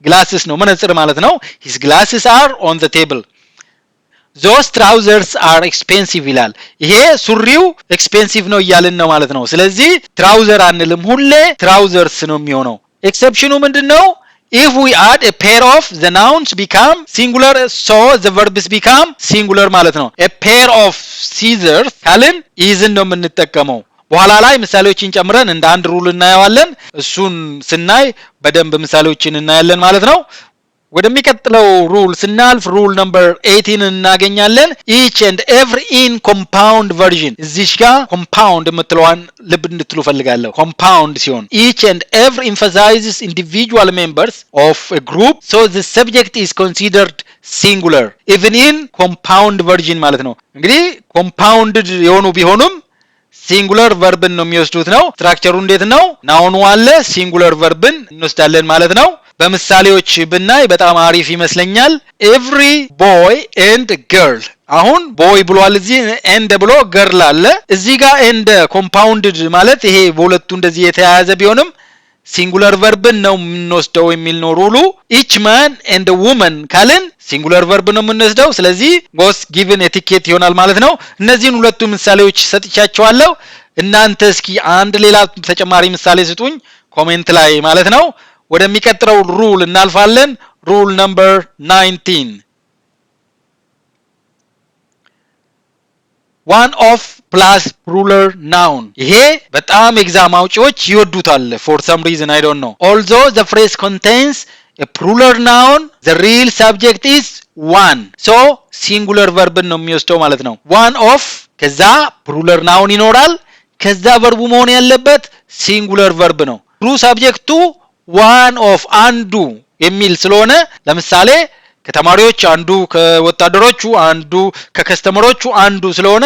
A: glasses ነው መነጽር ማለት ነው። his glasses are on the table. those trousers are expensive ይላል። ይሄ ሱሪው expensive ነው እያልን ነው ማለት ነው። ስለዚህ trouser አንልም ሁሌ trousers ነው የሚሆነው። ኤክሰፕሽኑ ምንድነው? if we add a pair of the nouns become singular so the verbs become singular ማለት ነው። a pair of scissors ካልን isን ነው የምንጠቀመው። በኋላ ላይ ምሳሌዎችን ጨምረን እንደ አንድ ሩል እናያለን። እሱን ስናይ በደንብ ምሳሌዎችን እናያለን ማለት ነው። ወደሚቀጥለው ሩል ስናልፍ ሩል ነምበር 18 እናገኛለን። each and every in compound version እዚች ጋር compound የምትለዋን ልብ እንድትሉ ፈልጋለሁ። compound ሲሆን each and every emphasizes individual members of a group so the subject is considered singular even in compound version ማለት ነው። እንግዲህ compounded የሆኑ ቢሆኑም ሲንጉለር ቨርብን ነው የሚወስዱት ነው። ስትራክቸሩ እንዴት ነው? ናውኑ አለ ሲንጉለር ቨርብን እንወስዳለን ማለት ነው። በምሳሌዎች ብናይ በጣም አሪፍ ይመስለኛል። every boy and girl አሁን ቦይ ብሏል እዚህ ኤንድ ብሎ ገርል አለ እዚህ ጋር ኤንድ ኮምፓውንድድ ማለት ይሄ በሁለቱ እንደዚህ የተያያዘ ቢሆንም ሲንጉለር ቨርብን ነው የምንወስደው የሚል ነው ሩሉ። each man and a woman ካልን ሲንጉለር ቨርብ ነው የምንወስደው። ስለዚህ was given a ticket ይሆናል ማለት ነው። እነዚህን ሁለቱ ምሳሌዎች ሰጥቻቸዋለሁ። እናንተ እስኪ አንድ ሌላ ተጨማሪ ምሳሌ ስጡኝ ኮሜንት ላይ ማለት ነው። ወደሚቀጥለው ሩል እናልፋለን። ሩል ነምበር 19 one of plus plural noun ይሄ በጣም ኤግዛም አውጪዎች ይወዱታል for some reason I don't know. although the phrase contains a plural noun the real subject is one so singular verb ነው የሚወስደው ማለት ነው። one of ከዛ plural noun ይኖራል ከዛ verbu መሆን ያለበት singular verb ነው። true subject one of አንዱ የሚል ስለሆነ ለምሳሌ ከተማሪዎች አንዱ ከወታደሮቹ አንዱ ከከስተመሮቹ አንዱ ስለሆነ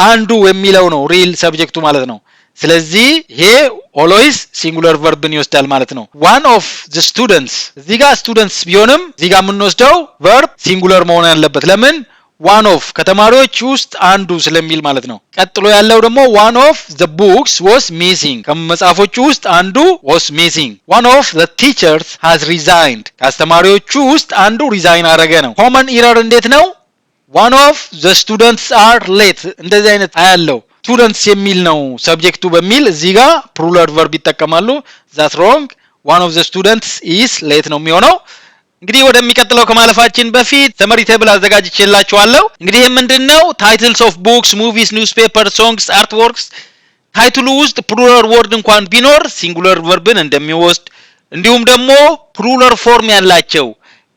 A: አንዱ የሚለው ነው ሪል ሰብጀክቱ ማለት ነው። ስለዚህ ይሄ always singular verbን ይወስዳል ማለት ነው። one of the students እዚህ ጋር students ቢሆንም እዚህ ጋር የምንወስደው verb singular መሆን ያለበት ለምን one of ከተማሪዎች ውስጥ አንዱ ስለሚል ማለት ነው። ቀጥሎ ያለው ደግሞ one of the books was missing ከመጽሐፎቹ ውስጥ አንዱ was missing one of the teachers has resigned ከአስተማሪዎቹ ውስጥ አንዱ ሪዛይን አደረገ ነው። common error እንዴት ነው? one of the students are late እንደዚህ አይነት አያለው students የሚል ነው ሰብጀክቱ በሚል እዚህ ጋር plural verb ይጠቀማሉ። that's wrong one of the students is late ነው የሚሆነው። እንግዲህ ወደሚቀጥለው ከማለፋችን በፊት ሰመሪ ቴብል አዘጋጅቼላችኋለሁ። እንግዲህ ምንድነው ታይትልስ ኦፍ ቡክስ ሙቪስ ኒውስፔፐር ሶንግስ አርት ወርክስ ታይትሉ ውስጥ ፕሉራል ወርድ እንኳን ቢኖር ሲንጉለር ቨርብን እንደሚወስድ እንዲሁም ደግሞ ፕሉራል ፎርም ያላቸው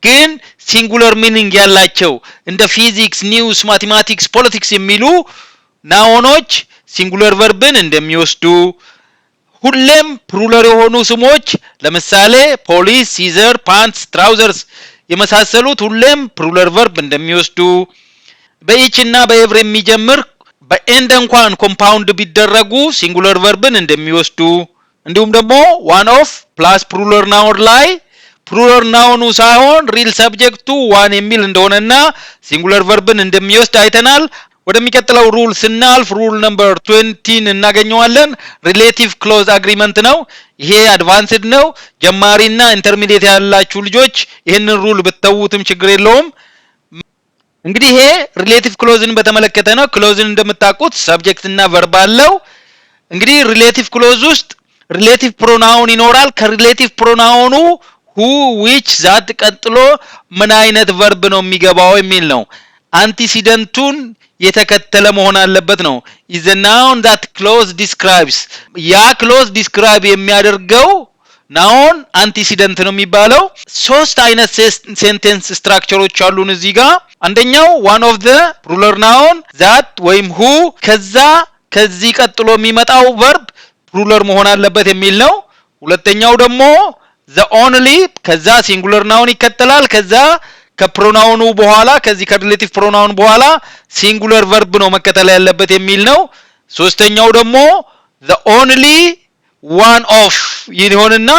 A: ግን ሲንጉለር ሚኒንግ ያላቸው እንደ ፊዚክስ ኒውስ ማቴማቲክስ ፖለቲክስ የሚሉ ናውኖች ሲንጉለር ቨርብን እንደሚወስዱ ሁሌም ፕሉራል የሆኑ ስሞች ለምሳሌ ፖሊስ ሲዘር ፓንትስ ትራውዘርስ የመሳሰሉት ሁሌም ፕሉራል ቨርብ እንደሚወስዱ በኢች እና በኤቭሪ የሚጀምር በኤንድ እንኳን ኮምፓውንድ ቢደረጉ ሲንጉለር ቨርብን እንደሚወስዱ እንዲሁም ደግሞ one of plus plural noun ላይ plural noun ሳይሆን ሪል ሰብጀክቱ one የሚል እንደሆነና ሲንጉለር ቨርብን እንደሚወስድ አይተናል። ወደሚቀጥለው ሩል ስናልፍ ሩል ነምበር 20 እናገኘዋለን። ሪሌቲቭ ክሎዝ አግሪመንት ነው። ይሄ አድቫንስድ ነው። ጀማሪና ኢንተርሚዲየት ያላችሁ ልጆች ይሄንን ሩል ብትተውትም ችግር የለውም። እንግዲህ ይሄ ሪሌቲቭ ክሎዝን በተመለከተ ነው። ክሎዝን እንደምታውቁት ሰብጀክት እና ቨርብ አለው። እንግዲህ ሪሌቲቭ ክሎዝ ውስጥ ሪሌቲቭ ፕሮናውን ይኖራል። ከሪሌቲቭ ፕሮናውኑ who which ዛት ቀጥሎ ምን አይነት ቨርብ ነው የሚገባው የሚል ነው። አንቲሲደንቱን የተከተለ መሆን አለበት ነው። is a noun that clause describes ያ clause describe የሚያደርገው ናውን አንቲሲደንት ነው የሚባለው። ሶስት አይነት ሴንቴንስ ስትራክቸሮች አሉን እዚህ ጋር። አንደኛው one of the plural noun that ወይም who ከዛ ከዚህ ቀጥሎ የሚመጣው verb plural መሆን አለበት የሚል ነው። ሁለተኛው ደግሞ the only ከዛ ሲንጉለር ናውን ይከተላል ከዛ ከፕሮናውኑ በኋላ ከዚህ ከሪሌቲቭ ፕሮናውን በኋላ ሲንጉለር ቨርብ ነው መከተል ያለበት የሚል ነው። ሶስተኛው ደግሞ the only one of ይሆንና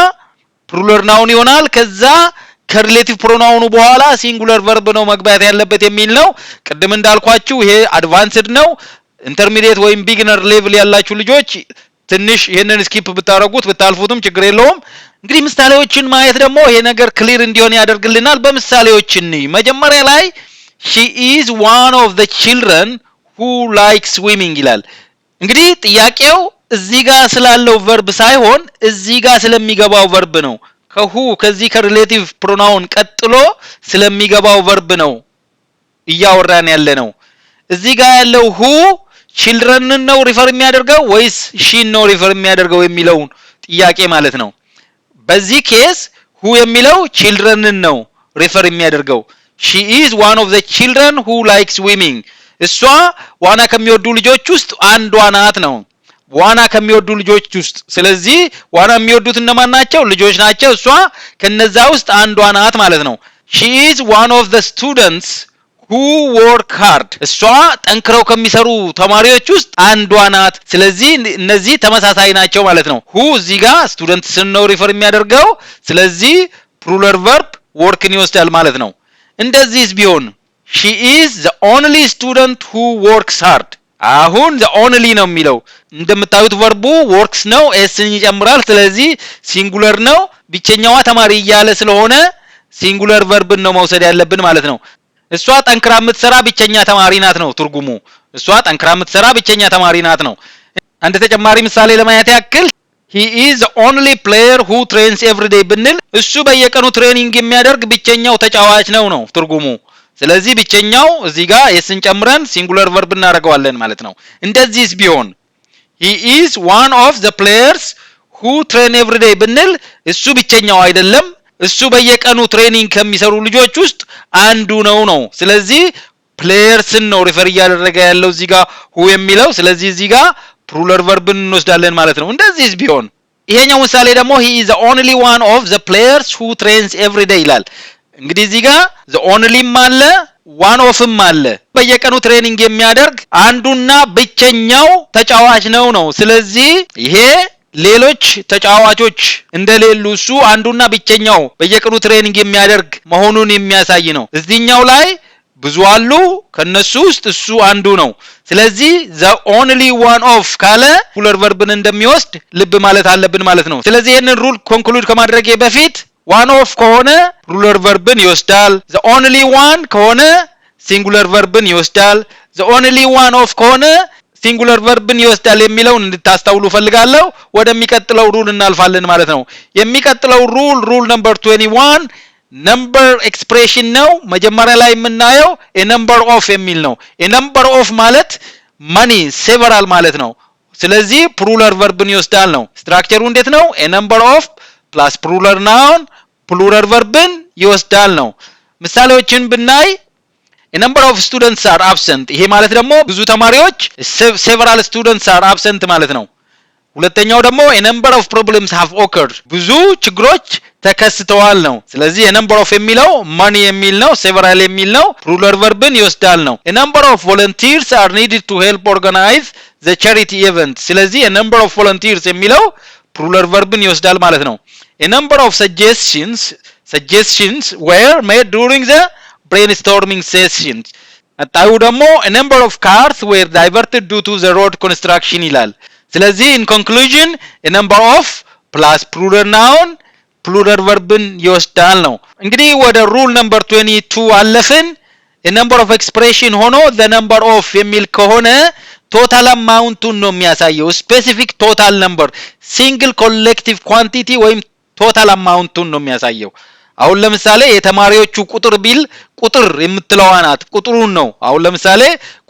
A: ፕሉራል ናውን ይሆናል ከዛ ከሪሌቲቭ ፕሮናውኑ በኋላ ሲንጉለር ቨርብ ነው መግባት ያለበት የሚል ነው። ቅድም እንዳልኳችሁ ይሄ አድቫንስድ ነው። ኢንተርሚዲየት ወይም ቢግነር ሌቭል ያላችሁ ልጆች ትንሽ ይሄንን ስኪፕ ብታረጉት ብታልፉትም ችግር የለውም። እንግዲህ ምሳሌዎችን ማየት ደግሞ ይሄ ነገር ክሊር እንዲሆን ያደርግልናል። በምሳሌዎች እንይ። መጀመሪያ ላይ she is one of the children who likes swimming ይላል። እንግዲህ ጥያቄው እዚህ ጋር ስላለው ቨርብ ሳይሆን እዚህ ጋር ስለሚገባው ቨርብ ነው። ከሁ ከዚህ ከሪሌቲቭ ፕሮናውን ቀጥሎ ስለሚገባው ቨርብ ነው እያወራን ያለ ነው። እዚህ ጋር ያለው ሁ children ነው ሪፈር የሚያደርገው ወይስ she ነው ሪፈር የሚያደርገው የሚለውን ጥያቄ ማለት ነው። በዚህ ኬስ ሁ የሚለው children ነው ሪፈር የሚያደርገው። she is one of the children who likes swimming እሷ ዋና ከሚወዱ ልጆች ውስጥ አንዷ ናት ነው። ዋና ከሚወዱ ልጆች ውስጥ ስለዚህ ዋና የሚወዱት እነማን ናቸው? ልጆች ናቸው። እሷ ከነዛ ውስጥ አንዷ ናት ማለት ነው። she is one of the students who work hard እሷ ጠንክረው ከሚሰሩ ተማሪዎች ውስጥ አንዷ ናት። ስለዚህ እነዚህ ተመሳሳይ ናቸው ማለት ነው። who እዚህ ጋር ስቱደንትስ ነው ሪፈር የሚያደርገው። ስለዚህ ፕሉራል ቨርብ workን ይወስዳል ማለት ነው። እንደዚህስ ቢሆን she is the only student who works hard አሁን the only ነው የሚለው እንደምታዩት ቨርቡ works ነው ኤስን ይጨምራል። ስለዚህ ሲንጉለር ነው። ብቸኛዋ ተማሪ እያለ ስለሆነ ሲንጉለር ቨርብን ነው መውሰድ ያለብን ማለት ነው። እሷ ጠንክራ የምትሰራ ብቸኛ ተማሪ ናት ነው ትርጉሙ። እሷ ጠንክራ የምትሰራ ብቸኛ ተማሪ ናት ነው። አንድ ተጨማሪ ምሳሌ ለማየት ያክል he is the only player who trains every day ብንል እሱ በየቀኑ ትሬኒንግ የሚያደርግ ብቸኛው ተጫዋች ነው ትርጉሙ። ስለዚህ ብቸኛው እዚህ ጋር የስን ጨምረን ሲንጉለር ቨርብ እናደርገዋለን ማለት ነው። እንደዚህስ ቢሆን he is one of the players who train every day ብንል እሱ ብቸኛው አይደለም፣ እሱ በየቀኑ ትሬኒንግ ከሚሰሩ ልጆች ውስጥ አንዱ ነው። ስለዚህ ፕሌየርስን ነው ሪፈር እያደረገ ያለው እዚህ ጋር who የሚለው። ስለዚህ እዚህ ጋር ፕሉራል ቨርብን እንወስዳለን ማለት ነው። እንደዚህስ ቢሆን ይሄኛው ምሳሌ ደግሞ he is the only one of the players who trains every day ይላል። እንግዲህ እዚህ ጋር the onlyም አለ one ofም አለ። በየቀኑ ትሬኒንግ የሚያደርግ አንዱና ብቸኛው ተጫዋች ነው። ስለዚህ ይሄ ሌሎች ተጫዋቾች እንደሌሉ እሱ አንዱና ብቸኛው በየቀኑ ትሬኒንግ የሚያደርግ መሆኑን የሚያሳይ ነው። እዚህኛው ላይ ብዙ አሉ፣ ከነሱ ውስጥ እሱ አንዱ ነው። ስለዚህ the only one of ካለ ፕሉራል ቨርብን እንደሚወስድ ልብ ማለት አለብን ማለት ነው። ስለዚህ ይሄንን ሩል ኮንክሉድ ከማድረጌ በፊት one of ከሆነ ፕሉራል ቨርብን ይወስዳል። the only one ከሆነ ሲንጉለር ቨርብን ይወስዳል። the only one of ከሆነ ሲንጉለር ቨርብን ይወስዳል የሚለውን እንድታስተውሉ ፈልጋለሁ። ወደሚቀጥለው ሩል እናልፋለን ማለት ነው። የሚቀጥለው ሩል ነምበር 21 ነምበር ኤክስፕሬሽን ነው። መጀመሪያ ላይ የምናየው a number of የሚል ነው። a number of ማለት many several ማለት ነው። ስለዚህ ፕሉራል ቨርብን ይወስዳል ነው። ስትራክቸሩ እንዴት ነው? a number of plus plural noun ፕሉራል ቨርብን ይወስዳል ነው። ምሳሌዎችን ብናይ a number of students are absent ይሄ ማለት ደግሞ ብዙ ተማሪዎች several students are absent ማለት ነው። ሁለተኛው ደግሞ a number of problems have occurred ብዙ ችግሮች ተከስተዋል ነው። ስለዚህ a number of የሚለው money የሚል ነው፣ several የሚል ነው፣ ፕሉራል ቨርብን ይወስዳል ነው። a number of volunteers are needed to help organize the charity event ስለዚህ a number of volunteers የሚለው ፕሉራል ቨርብን ይወስዳል ማለት ነው። a number of suggestions were made during the brainstorming sessions አጣዩ ደግሞ a number of cars were diverted due to the road construction ይላል። ስለዚህ in conclusion a number of plus plural noun ፕሉራል ቨርብን ይወስዳል ነው። እንግዲህ ወደ ሩል ነምበር 22 አለፍን። a number of expression ሆኖ the number of የሚል ከሆነ ቶታል አማውንቱን ነው የሚያሳየው። ስፔሲፊክ ቶታል ነምበር ሲንግል ኮሌክቲቭ ኳንቲቲ ወይም ቶታል አማውንቱን ነው የሚያሳየው። አሁን ለምሳሌ የተማሪዎቹ ቁጥር ቢል ቁጥር የምትለዋ ናት ቁጥሩን ነው። አሁን ለምሳሌ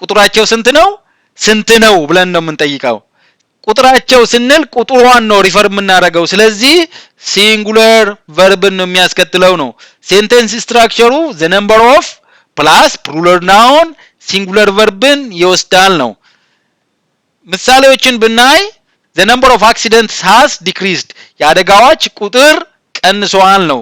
A: ቁጥራቸው ስንት ነው ብለን ነው የምንጠይቀው። ቁጥራቸው ስንል ቁጥሯን ነው ሪፈር የምናደርገው። ስለዚህ ሲንጉለር ቨርብን ነው የሚያስከትለው ነው። ሴንቴንስ ስትራክቸሩ the number of plus plural noun ሲንጉለር ቨርብን ይወስዳል ነው። ምሳሌዎችን ብናይ the number of accidents has decreased የአደጋዎች ቁጥር ቀንሷል ነው።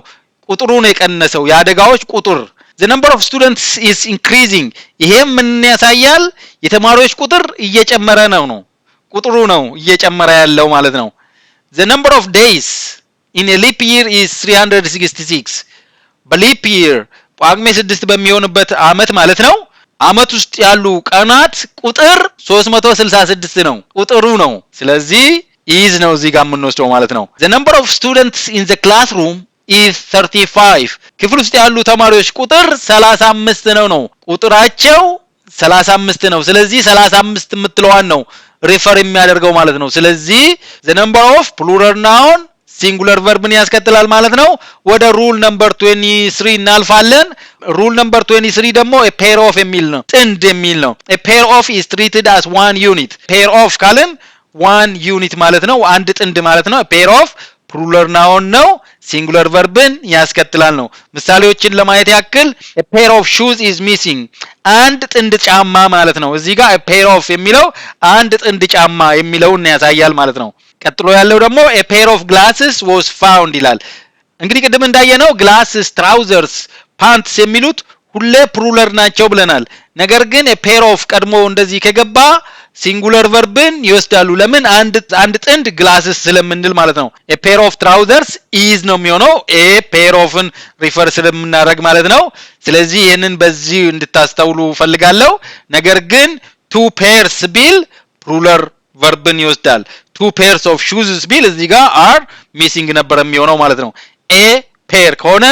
A: ቁጥሩን የቀነሰው የአደጋዎች ቁጥር። the number of students is increasing ይሄም ምን ያሳያል? የተማሪዎች ቁጥር እየጨመረ ነው። ቁጥሩ ነው እየጨመረ ያለው ማለት ነው። the number of days in a leap year is 366 በሊፕ year ጳጉሜ 6 በሚሆንበት አመት ማለት ነው። አመት ውስጥ ያሉ ቀናት ቁጥር 366 ነው። ቁጥሩ ነው። ስለዚህ is ነው እዚህ ጋር የምንወስደው ማለት ነው። the number of students in the classroom is 35 ክፍል ውስጥ ያሉ ተማሪዎች ቁጥር 35 ነው። ቁጥራቸው 35 ነው። ስለዚህ 35 የምትለዋን ነው ሪፈር የሚያደርገው ማለት ነው። ስለዚህ the number of plural noun ሲንጉለር ቨርብን ያስከትላል ማለት ነው። ወደ ሩል ነምበር 23 እናልፋለን። ሩል ነምበር 23 ደግሞ a pair of የሚል ነው፣ ጥንድ የሚል ነው። a pair of is treated as one unit pair of ካልን one unit ማለት ነው፣ አንድ ጥንድ ማለት ነው። a pair of ፕሉራል ናውን ነው ሲንጉለር ቨርብን ያስከትላል ነው ምሳሌዎችን ለማየት ያክል a pair of shoes is missing አንድ ጥንድ ጫማ ማለት ነው እዚህ ጋር a pair of የሚለው አንድ ጥንድ ጫማ የሚለውን ያሳያል ማለት ነው ቀጥሎ ያለው ደግሞ a pair of glasses was found ይላል እንግዲህ ቅድም እንዳየነው glasses trousers pants የሚሉት ሁሌ ፕሉራል ናቸው ብለናል ነገር ግን a pair of ቀድሞ እንደዚህ ከገባ ሲንጉለር ቨርብን ይወስዳሉ ለምን አንድ ጥንድ ግላስስ ስለምንል ማለት ነው a pair of trousers is ነው የሚሆነው a pair ofን ሪፈር ስለምናደርግ ማለት ነው ስለዚህ ይሄንን በዚህ እንድታስተውሉ ፈልጋለሁ ነገር ግን two pairs ቢል ፕሉራል ቨርብን ይወስዳል two pairs of shoes ቢል እዚህ ጋር are missing ነበር የሚሆነው ማለት ነው a pair ከሆነ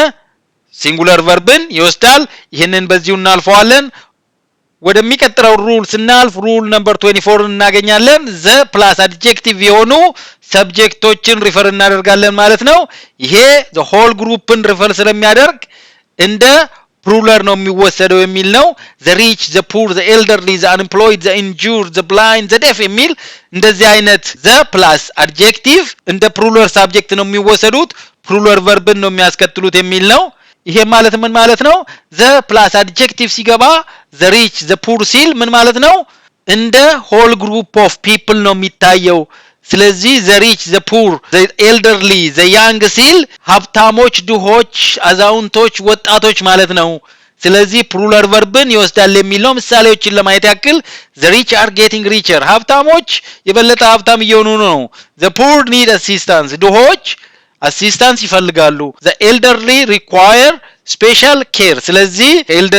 A: ሲንጉለር ቨርብን ይወስዳል ይሄንን በዚሁ እናልፈዋለን ወደሚቀጥለው ሩል ስናልፍ ሩል ነምበር 24 እናገኛለን ዘ ፕላስ አድጀክቲቭ የሆኑ ሰብጀክቶችን ሪፈር እናደርጋለን ማለት ነው ይሄ the whole groupን ሪፈር ስለሚያደርግ እንደ ፕሉራል ነው የሚወሰደው የሚል ነው the rich the poor the elderly the unemployed the injured the blind the deaf የሚል እንደዚህ አይነት the plus adjective እንደ ፕሉራል ሰብጀክት ነው የሚወሰዱት ፕሉራል ቨርብን ነው የሚያስከትሉት የሚል ነው ይሄ ማለት ምን ማለት ነው the plus adjective ሲገባ the rich the poor ሲል ምን ማለት ነው እንደ whole group of people ነው የሚታየው ስለዚህ the rich the poor the elderly the young ሲል ሀብታሞች ድሆች አዛውንቶች ወጣቶች ማለት ነው ስለዚህ ፕሉራል ቨርብን ይወስዳል የሚል ነው ምሳሌዎችን ለማየት ያክል the rich are getting richer ሀብታሞች የበለጠ ሀብታም እየሆኑ ነው the poor need assistance ድሆች assistance ይፈልጋሉ the elderly require special care ስለዚህ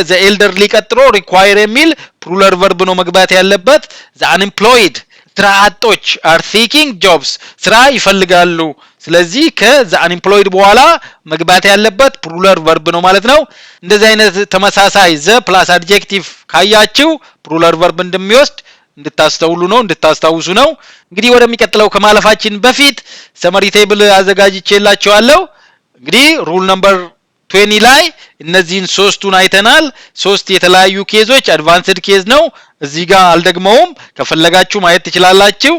A: the elderly ቀጥሎ require የሚል ፕሉራል ቨርብ ነው መግባት ያለበት the unemployed ስራ አጦች are seeking jobs ስራ ይፈልጋሉ ስለዚህ the unemployed በኋላ መግባት ያለበት ፕሉራል ቨርብ ነው ማለት ነው እንደዚህ አይነት ተመሳሳይ the plus adjective ካያችሁ ፕሉራል ቨርብ እንደሚወስድ እንድታስተውሉ ነው እንድታስታውሱ ነው እንግዲህ ወደሚቀጥለው ከማለፋችን በፊት ሰመሪ ቴብል አዘጋጅቼላችኋለሁ እንግዲህ ሩል ነምበር 20 ላይ እነዚህን ሶስቱን አይተናል ሶስት የተለያዩ ኬዞች አድቫንስድ ኬዝ ነው እዚህ ጋር አልደግመውም ከፈለጋችሁ ማየት ትችላላችሁ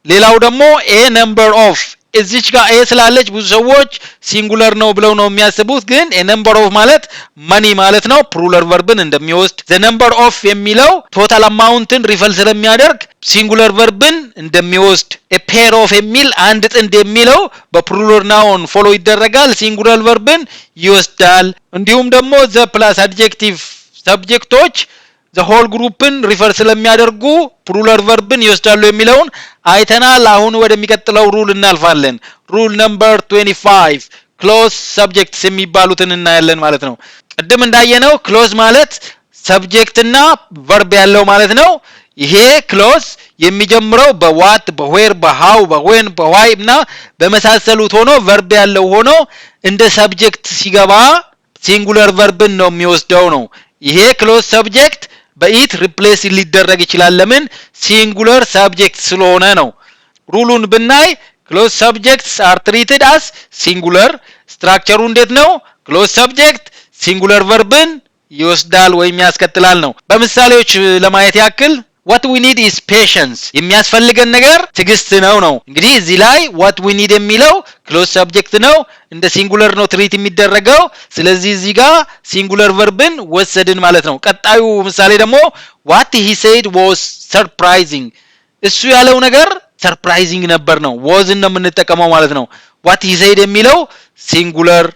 A: ሌላው ደግሞ a number of እዚች ጋር a ስላለች ብዙ ሰዎች ሲንጉለር ነው ብለው ነው የሚያስቡት ግን a number of ማለት money ማለት ነው ፕሉራል ቨርብን እንደሚወስድ the number of የሚለው ቶታል አማውንትን ሪፈር ስለሚያደርግ ሲንጉለር ቨርብን እንደሚወስድ a pair of የሚል አንድ ጥንድ የሚለው በፕሉራል ናውን ፎሎ ይደረጋል ሲንጉለር ቨርብን ይወስዳል እንዲሁም ደግሞ the plus adjective ሰብጀክቶች the whole groupን ሪፈር ስለሚያደርጉ ፕሉራል ቨርብን ይወስዳሉ የሚለውን አይተናል አሁን ወደሚቀጥለው ሩል እናልፋለን ሩል ነምበር 25 ክሎዝ ሰብጀክትስ የሚባሉትን እናያለን ማለት ነው ቅድም እንዳየነው ክሎዝ ማለት ሰብጀክት እና ቨርብ ያለው ማለት ነው ይሄ ክሎዝ የሚጀምረው በዋት በዌር በሃው በዌን በዋይ እና በመሳሰሉት ሆኖ ቨርብ ያለው ሆኖ እንደ ሰብጀክት ሲገባ ሲንጉለር ቨርብን ነው የሚወስደው ነው ይሄ ክሎዝ ሰብጀክት በኢት ሪፕሌስ ሊደረግ ይችላል ለምን ሲንጉለር ሰብጀክት ስለሆነ ነው ሩሉን ብናይ ክሎዝ ሰብጀክትስ are treated as singular ስትራክቸሩ እንዴት ነው ክሎዝ ሰብጀክት ሲንጉለር ቨርብን ይወስዳል ወይም ያስከትላል ነው በምሳሌዎች ለማየት ያክል what we need is patience የሚያስፈልገን ነገር ትግስት ነው እንግዲህ እዚህ ላይ what we need የሚለው ክሎዝ ሰብጀክት ነው እንደ ሲንጉለር ነው ትሪት የሚደረገው ስለዚህ እዚህ ጋር ሲንጉለር ቨርብን ወሰድን ማለት ነው ቀጣዩ ምሳሌ ደግሞ what he said was surprising እሱ ያለው ነገር surprising ነበር ነው was ነው የምንጠቀመው ማለት ነው what he said የሚለው ሲንጉለር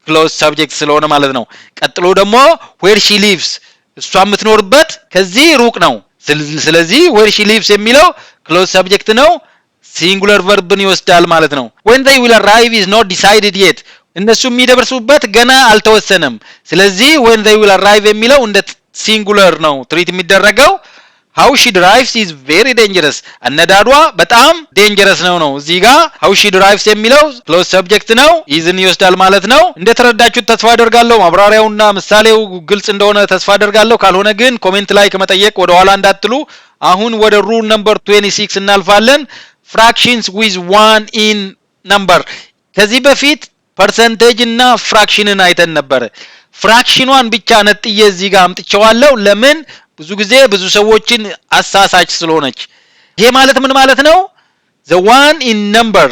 A: ክሎዝ ሰብጀክት ስለሆነ ማለት ነው ቀጥሎ ደግሞ where she lives እሷ የምትኖርበት ከዚህ ሩቅ ነው ስለዚህ where she lives የሚለው ክሎዝ ሰብጀክት ነው ሲንጉለር ቨርብን ይወስዳል ማለት ነው when they will arrive is not decided yet እነሱ የሚደርሱበት ገና አልተወሰነም ስለዚህ when they will arrive የሚለው እንደ ሲንጉለር ነው ትሪት የሚደረገው how she drives is very dangerous አነዳዷ በጣም dangerous ነው እዚህ ጋር how she drives የሚለው ክሎዝ ሰብጀክት ነው isን ይወስዳል ማለት ነው እንደተረዳችሁት ተስፋ አደርጋለሁ ማብራሪያውና ምሳሌው ግልጽ እንደሆነ ተስፋ አደርጋለሁ ካልሆነ ግን ኮሜንት ላይ ከመጠየቅ ወደ ኋላ እንዳትሉ አሁን ወደ ሩል ነምበር 26 እናልፋለን fractions with one in number ከዚህ በፊት ፐርሰንቴጅ እና ፍራክሽንን አይተን ነበር ፍራክሽኗን ብቻ ነጥዬ እዚህ ጋር አምጥቼዋለሁ ለምን ብዙ ጊዜ ብዙ ሰዎችን አሳሳች ስለሆነች ይሄ ማለት ምን ማለት ነው the one in number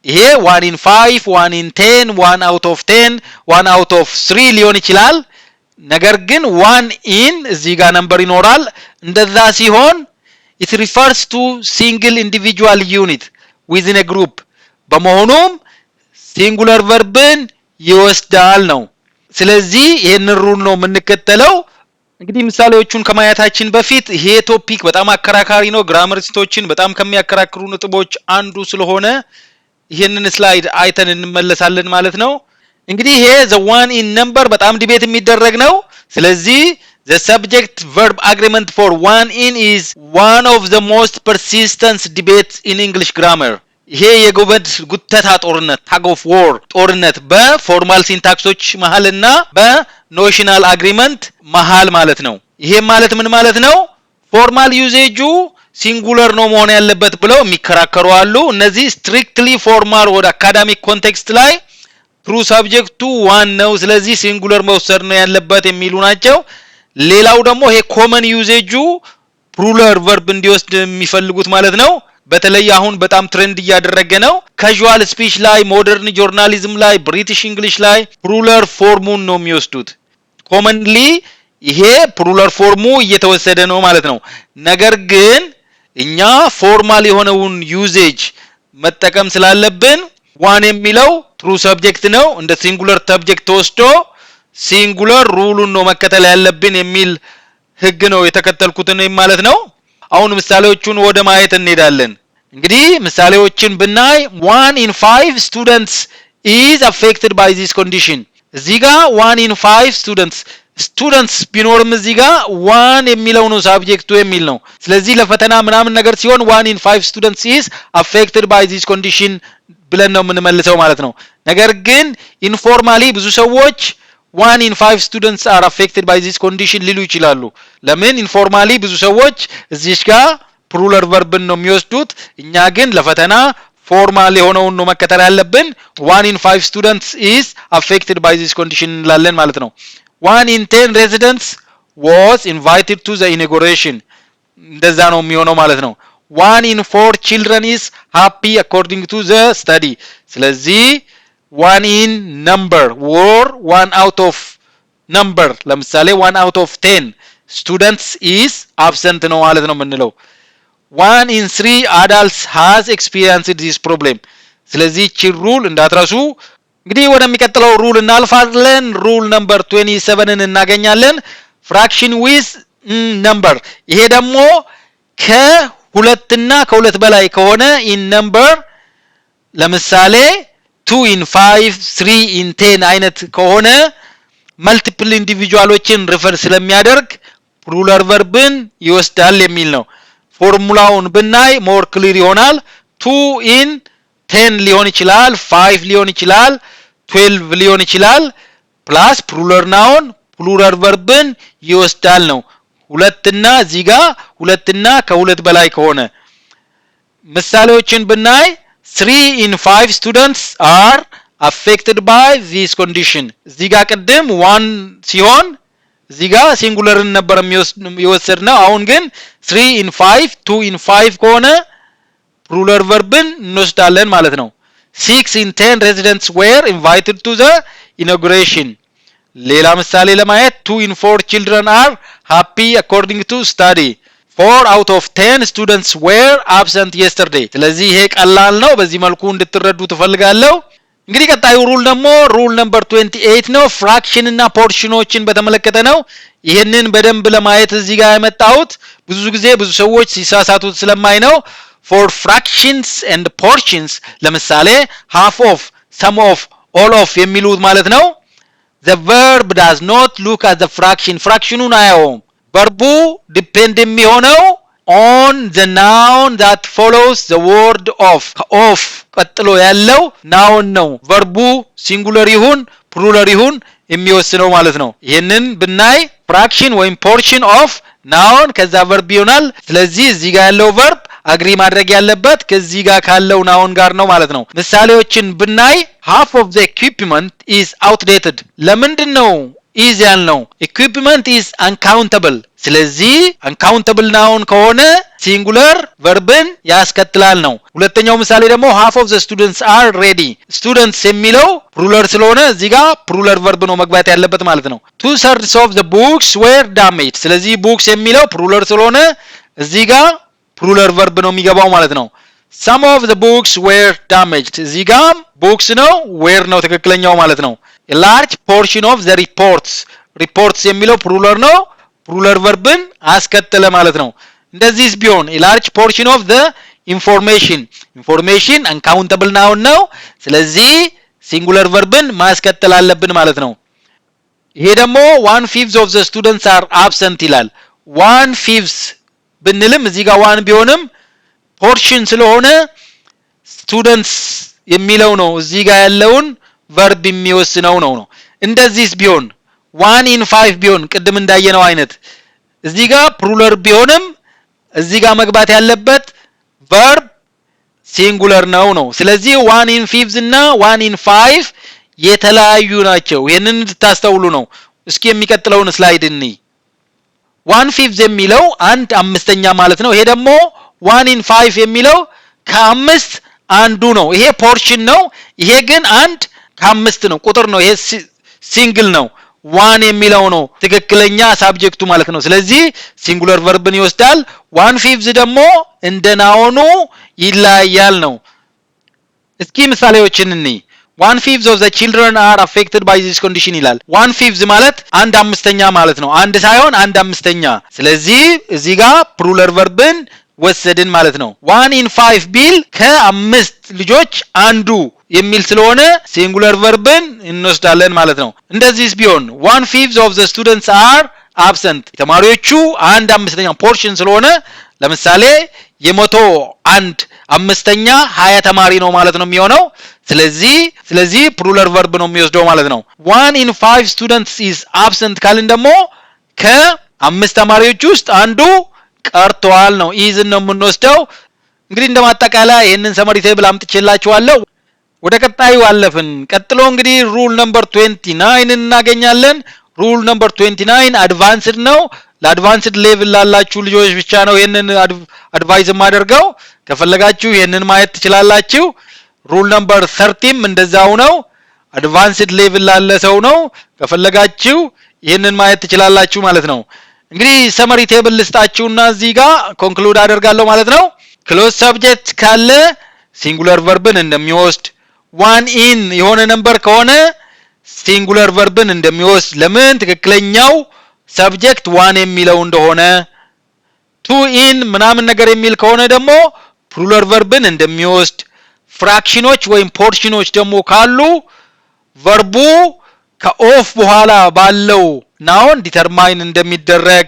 A: ይሄ 1 in 5 1 in 10 1 out of 10 1 out of 3 ሊሆን ይችላል። ነገር ግን 1 in እዚህ ጋር ነምበር ይኖራል። እንደዛ ሲሆን it refers to single individual unit within a group በመሆኑም ሲንጉለር ቨርብን ይወስዳል ነው። ስለዚህ ይሄንን ሩል ነው የምንከተለው። እንግዲህ ምሳሌዎቹን ከማየታችን በፊት ይሄ ቶፒክ በጣም አከራካሪ ነው። ግራመሪስቶችን በጣም ከሚያከራክሩ ነጥቦች አንዱ ስለሆነ ይሄንን ስላይድ አይተን እንመለሳለን ማለት ነው። እንግዲህ ይሄ the one in number በጣም ዲቤት የሚደረግ ነው። ስለዚህ the subject verb agreement for one in is one of the most persistent debates in English grammar. ይሄ የጎበድ ጉተታ ጦርነት tug of war ጦርነት በፎርማል ሲንታክሶች መሐልና በኖሽናል አግሪመንት መሐል ማለት ነው። ይሄ ማለት ምን ማለት ነው? ፎርማል ዩዜጁ ሲንጉለር ነው መሆን ያለበት ብለው የሚከራከሩ አሉ። እነዚህ ስትሪክትሊ ፎርማል ወደ አካዳሚክ ኮንቴክስት ላይ ትሩ ሰብጀክቱ ዋን ነው ስለዚህ ሲንጉለር መውሰድ ነው ያለበት የሚሉ ናቸው። ሌላው ደግሞ ይሄ ኮመን ዩዜጁ ፕሉራል ቨርብ እንዲወስድ የሚፈልጉት ማለት ነው። በተለይ አሁን በጣም ትሬንድ እያደረገ ነው። ካዡዋል ስፒች ላይ፣ ሞደርን ጆርናሊዝም ላይ፣ ብሪቲሽ እንግሊሽ ላይ ፕሉራል ፎርሙን ነው የሚወስዱት። ኮመንሊ ይሄ ፕሉራል ፎርሙ እየተወሰደ ነው ማለት ነው። ነገር ግን እኛ ፎርማል የሆነውን ዩዜጅ መጠቀም ስላለብን ዋን የሚለው ትሩ ሰብጀክት ነው እንደ ሲንጉለር ሰብጀክት ተወስዶ ሲንጉለር ሩሉን ነው መከተል ያለብን የሚል ህግ ነው የተከተልኩት ነው ማለት ነው። አሁን ምሳሌዎቹን ወደ ማየት እንሄዳለን። እንግዲህ ምሳሌዎችን ብናይ 1 in 5 students is affected by this condition። እዚህ ጋር 1 in 5 students ቢኖርም እዚህ ጋር 1 የሚለው ነው ሳብጀክቱ የሚል ነው። ስለዚህ ለፈተና ምናምን ነገር ሲሆን 1 in 5 students is affected by this condition ብለን ነው የምንመልሰው ማለት ነው። ነገር ግን ኢንፎርማሊ ብዙ ሰዎች 1 in 5 students are affected by this condition ሊሉ ይችላሉ። ለምን ኢንፎርማሊ ብዙ ሰዎች እዚህ ጋር ፕሉራል ቨርብን ነው የሚወስዱት። እኛ ግን ለፈተና ፎርማል የሆነውን ነው መከተል ያለብን። 1 in 5 students is affected by this condition እንላለን ማለት ነው። 1 in 10 residents was invited to the inauguration እንደዛ ነው የሚሆነው ማለት ነው። 1 in 4 children is happy according to the study። ስለዚህ 1 in number or 1 out of number ለምሳሌ 1 out of 10 students is absent ነው ማለት ነው የምንለው። 1 in 3 adults has experienced this problem። ስለዚህ ቺ ሩል እንዳትረሱ። እንግዲህ ወደሚቀጥለው ሩል እናልፋለን። ሩል ነምበር 27ን እናገኛለን። fraction with number። ይሄ ደግሞ ከሁለትና ከሁለት በላይ ከሆነ in number ለምሳሌ 2 in 5 3 in 10 አይነት ከሆነ መልቲፕል ኢንዲቪጁዋሎችን ሪፈር ስለሚያደርግ ፕሉራል ቨርብን ይወስዳል የሚል ነው። ፎርሙላውን ብናይ ሞር ክሊር ይሆናል። 2 in 10 ሊሆን ይችላል፣ 5 ሊሆን ይችላል፣ 12 ሊሆን ይችላል ፕላስ ፕሉራል ናውን ፕሉራል ቨርብን ይወስዳል ነው። ሁለትና እዚህ ጋር ሁለትና ከሁለት በላይ ከሆነ ምሳሌዎችን ብናይ 3 in 5 students are affected by this condition። እዚህ ጋር ቀደም 1 ሲሆን እዚህ ጋር ሲንጉለርን ነበር የሚወሰድነው። አሁን ግን 3 in 5 2 in 5 ከሆነ ፕሉራል ቨርብን እንወስዳለን ማለት ነው። 6 in 10 residents were invited to the inauguration። ሌላ ምሳሌ ለማየት 2 in 4 children are happy according to study። 4 out of 10 students were absent yesterday። ስለዚህ ይሄ ቀላል ነው። በዚህ መልኩ እንድትረዱ ተፈልጋለሁ። እንግዲህ ቀጣዩ ሩል ደግሞ ሩል ነምበር 28 ነው። ፍራክሽን እና ፖርሽኖችን በተመለከተ ነው። ይሄንን በደንብ ለማየት እዚህ ጋር ያመጣሁት ብዙ ጊዜ ብዙ ሰዎች ሲሳሳቱት ስለማይ ነው። for fractions and portions ለምሳሌ half of some of all of የሚሉት ማለት ነው። the verb does not look at the fraction ፍራክሽኑን አያውም። verb depend የሚሆነው on the noun that follows the word of ቀጥሎ ያለው noun ነው። verb singular ይሁን plural ይሁን የሚወስነው ማለት ነው። ይሄንን ብናይ fraction ወይም portion of noun ከዛ verb ይሆናል። ስለዚህ እዚህ ጋር ያለው verb አግሪ ማድረግ ያለበት ከዚህ ጋር ካለው noun ጋር ነው ማለት ነው። ምሳሌዎችን ብናይ half of the equipment is outdated። ለምንድን ነው is ያልነው? equipment is uncountable። ስለዚህ uncountable noun ከሆነ ሲንጉለር ቨርብን ያስከትላል ነው። ሁለተኛው ምሳሌ ደግሞ half of the students are ready። students የሚለው ፕሉራል ስለሆነ እዚህ ጋር ፕሉራል ቨርብ ነው መግባት ያለበት ማለት ነው። 2/3 of the books were damaged። ስለዚህ books የሚለው ፕሉራል ስለሆነ እዚህ ጋር ፕሉራል ቨርብ ነው የሚገባው ማለት ነው። some of the books were damaged። እዚህ ጋር books ነው were ነው ትክክለኛው ማለት ነው። a large portion of the reports የሚለው ፕሉራል ነው ፕሉራል ቨርብን አስከተለ ማለት ነው። እንደዚህስ ቢሆን a large portion of the information uncountable noun ነው። ስለዚህ ሲንጉለር ቨርብን ማስከተል አለብን ማለት ነው። ይሄ ደግሞ 1/5 of the students are absent ይላል። 1/5 ብንልም እዚህ ጋር 1 ቢሆንም ፖርሽን ስለሆነ students የሚለው ነው እዚህ ጋር ያለውን ቨርብ የሚወስነው ነው። እንደዚህስ ቢሆን 1 in 5 ቢሆን ቅድም እንዳየነው አይነት እዚህ ጋር ፕሉራል ቢሆንም እዚህ ጋር መግባት ያለበት ቨርብ ሲንጉለር ነው። ስለዚህ 1 in 5 እና 1 in 5 የተለያዩ ናቸው። ይሄንን እንድታስተውሉ ነው። እስኪ የሚቀጥለውን ስላይድ እንይ። 1/5 የሚለው 1/5ኛ ማለት ነው። ይሄ ደግሞ 1 in 5 የሚለው ከ5 አንዱ ነው። ይሄ ፖርሽን ነው። ይሄ ግን 1 ከ5 ነው፣ ቁጥር ነው። ይሄ ሲንግል ነው። 1 የሚለው ነው ትክክለኛ ሳብጀክቱ ማለት ነው። ስለዚህ ሲንጉለር ቨርብን ይወስዳል። 1/5 ደግሞ እንደ ናውኑ ይለያያል ነው። እስኪ ምሳሌዎችን እንይ። 1/5 of the children are affected by this condition ይላል። 1/5 ማለት 1/5ኛ ማለት ነው። አንድ ሳይሆን 1/5ኛ። ስለዚህ እዚህ ጋር ፕሉራል ቨርብን ወሰድን ማለት ነው። 1 in 5 ቢል ከ5 ልጆች አንዱ የሚል ስለሆነ ሲንጉለር ቨርብን እንወስዳለን ማለት ነው። እንደዚህስ ቢሆን 1/5 of the students are absent ተማሪዎቹ 1/5ኛ ፖርሽን ስለሆነ ለምሳሌ የ101/5ኛ 20 ተማሪ ነው ማለት ነው የሚሆነው። ስለዚህ ፕሉራል ቨርብ ነው የሚወስደው ማለት ነው። 1 in 5 students is absent ካልን ደግሞ ከ5 ተማሪዎች ውስጥ አንዱ ቀርቷል ነው። ኢዝን ነው የምንወስደው። እንግዲህ እንደማጠቃለያ ይሄንን ሰመሪ ቴብል አምጥቼላችኋለሁ። ወደ ቀጣዩ አለፍን። ቀጥሎ እንግዲህ ሩል ነምበር 29 እናገኛለን። ሩል ነምበር 29 አድቫንስድ ነው። ለአድቫንስድ ሌቭል ላላችሁ ልጆች ብቻ ነው ይሄንን አድቫይዝ ማደርገው። ከፈለጋችሁ ይሄንን ማየት ትችላላችሁ። ሩል ነምበር 30ም እንደዛው ነው። አድቫንስድ ሌቭል ላለ ሰው ነው። ከፈለጋችሁ ይሄንን ማየት ትችላላችሁ ማለት ነው። እንግዲህ ሰመሪ ቴብል ልስጣችሁና እዚህ ጋር ኮንክሉድ አደርጋለሁ ማለት ነው። ክሎዝ ሰብጀክት ካለ ሲንጉለር ቨርብን እንደሚወስድ፣ 1 ኢን የሆነ ነምበር ከሆነ ሲንጉለር ቨርብን እንደሚወስድ ለምን ትክክለኛው ሰብጀክት 1 የሚለው እንደሆነ፣ 2 ኢን ምናምን ነገር የሚል ከሆነ ደግሞ ፕሉራል ቨርብን እንደሚወስድ፣ ፍራክሽኖች ወይም ፖርሽኖች ደግሞ ካሉ ቨርቡ ከኦፍ በኋላ ባለው ናውን ዲተርማይን እንደሚደረግ።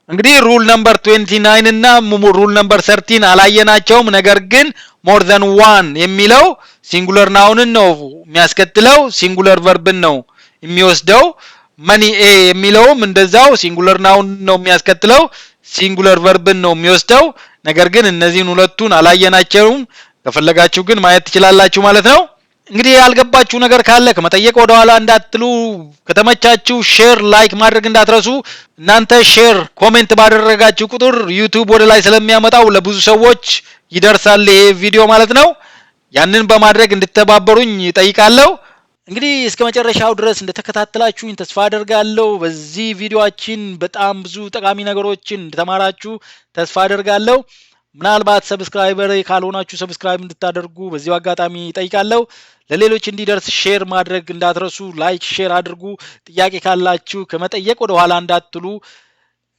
A: እንግዲህ ሩል ነምበር 29 እና ሩል ነምበር 13 አላየናቸውም። ነገር ግን ሞር ዘን 1 የሚለው ሲንጉለር ናውንን ነው የሚያስከትለው፣ ሲንጉለር ቨርብን ነው የሚወስደው። መኒ ኤ የሚለውም እንደዛው ሲንጉለር ናውን ነው የሚያስከትለው፣ ሲንጉለር ቨርብን ነው የሚወስደው። ነገር ግን እነዚህን ሁለቱን አላየናቸውም። ከፈለጋችሁ ግን ማየት ትችላላችሁ ማለት ነው። እንግዲህ ያልገባችሁ ነገር ካለ ከመጠየቅ ወደ ኋላ እንዳትሉ። ከተመቻችሁ ሼር ላይክ ማድረግ እንዳትረሱ። እናንተ ሼር ኮሜንት ባደረጋችሁ ቁጥር ዩቲዩብ ወደ ላይ ስለሚያመጣው ለብዙ ሰዎች ይደርሳል ይሄ ቪዲዮ ማለት ነው። ያንን በማድረግ እንድትተባበሩኝ እጠይቃለሁ። እንግዲህ እስከ መጨረሻው ድረስ እንደተከታተላችሁኝ ተስፋ አደርጋለሁ። በዚህ ቪዲዮአችን በጣም ብዙ ጠቃሚ ነገሮችን እንደተማራችሁ ተስፋ አደርጋለሁ። ምናልባት ሰብስክራይበር ካልሆናችሁ ሰብስክራይብ እንድታደርጉ በዚሁ አጋጣሚ እጠይቃለሁ። ለሌሎች እንዲደርስ ሼር ማድረግ እንዳትረሱ። ላይክ ሼር አድርጉ። ጥያቄ ካላችሁ ከመጠየቅ ወደ ኋላ እንዳትሉ።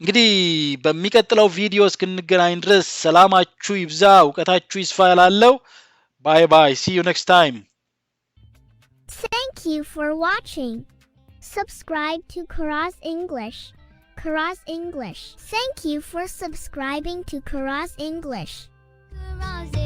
A: እንግዲህ በሚቀጥለው ቪዲዮ እስክንገናኝ ድረስ ሰላማችሁ ይብዛ፣ እውቀታችሁ ይስፋ እላለሁ። ባይ ባይ። see you next time.
B: Thank you for watching. Subscribe to Karaz English. Karaz English. Thank you for subscribing to Karaz English. Karaz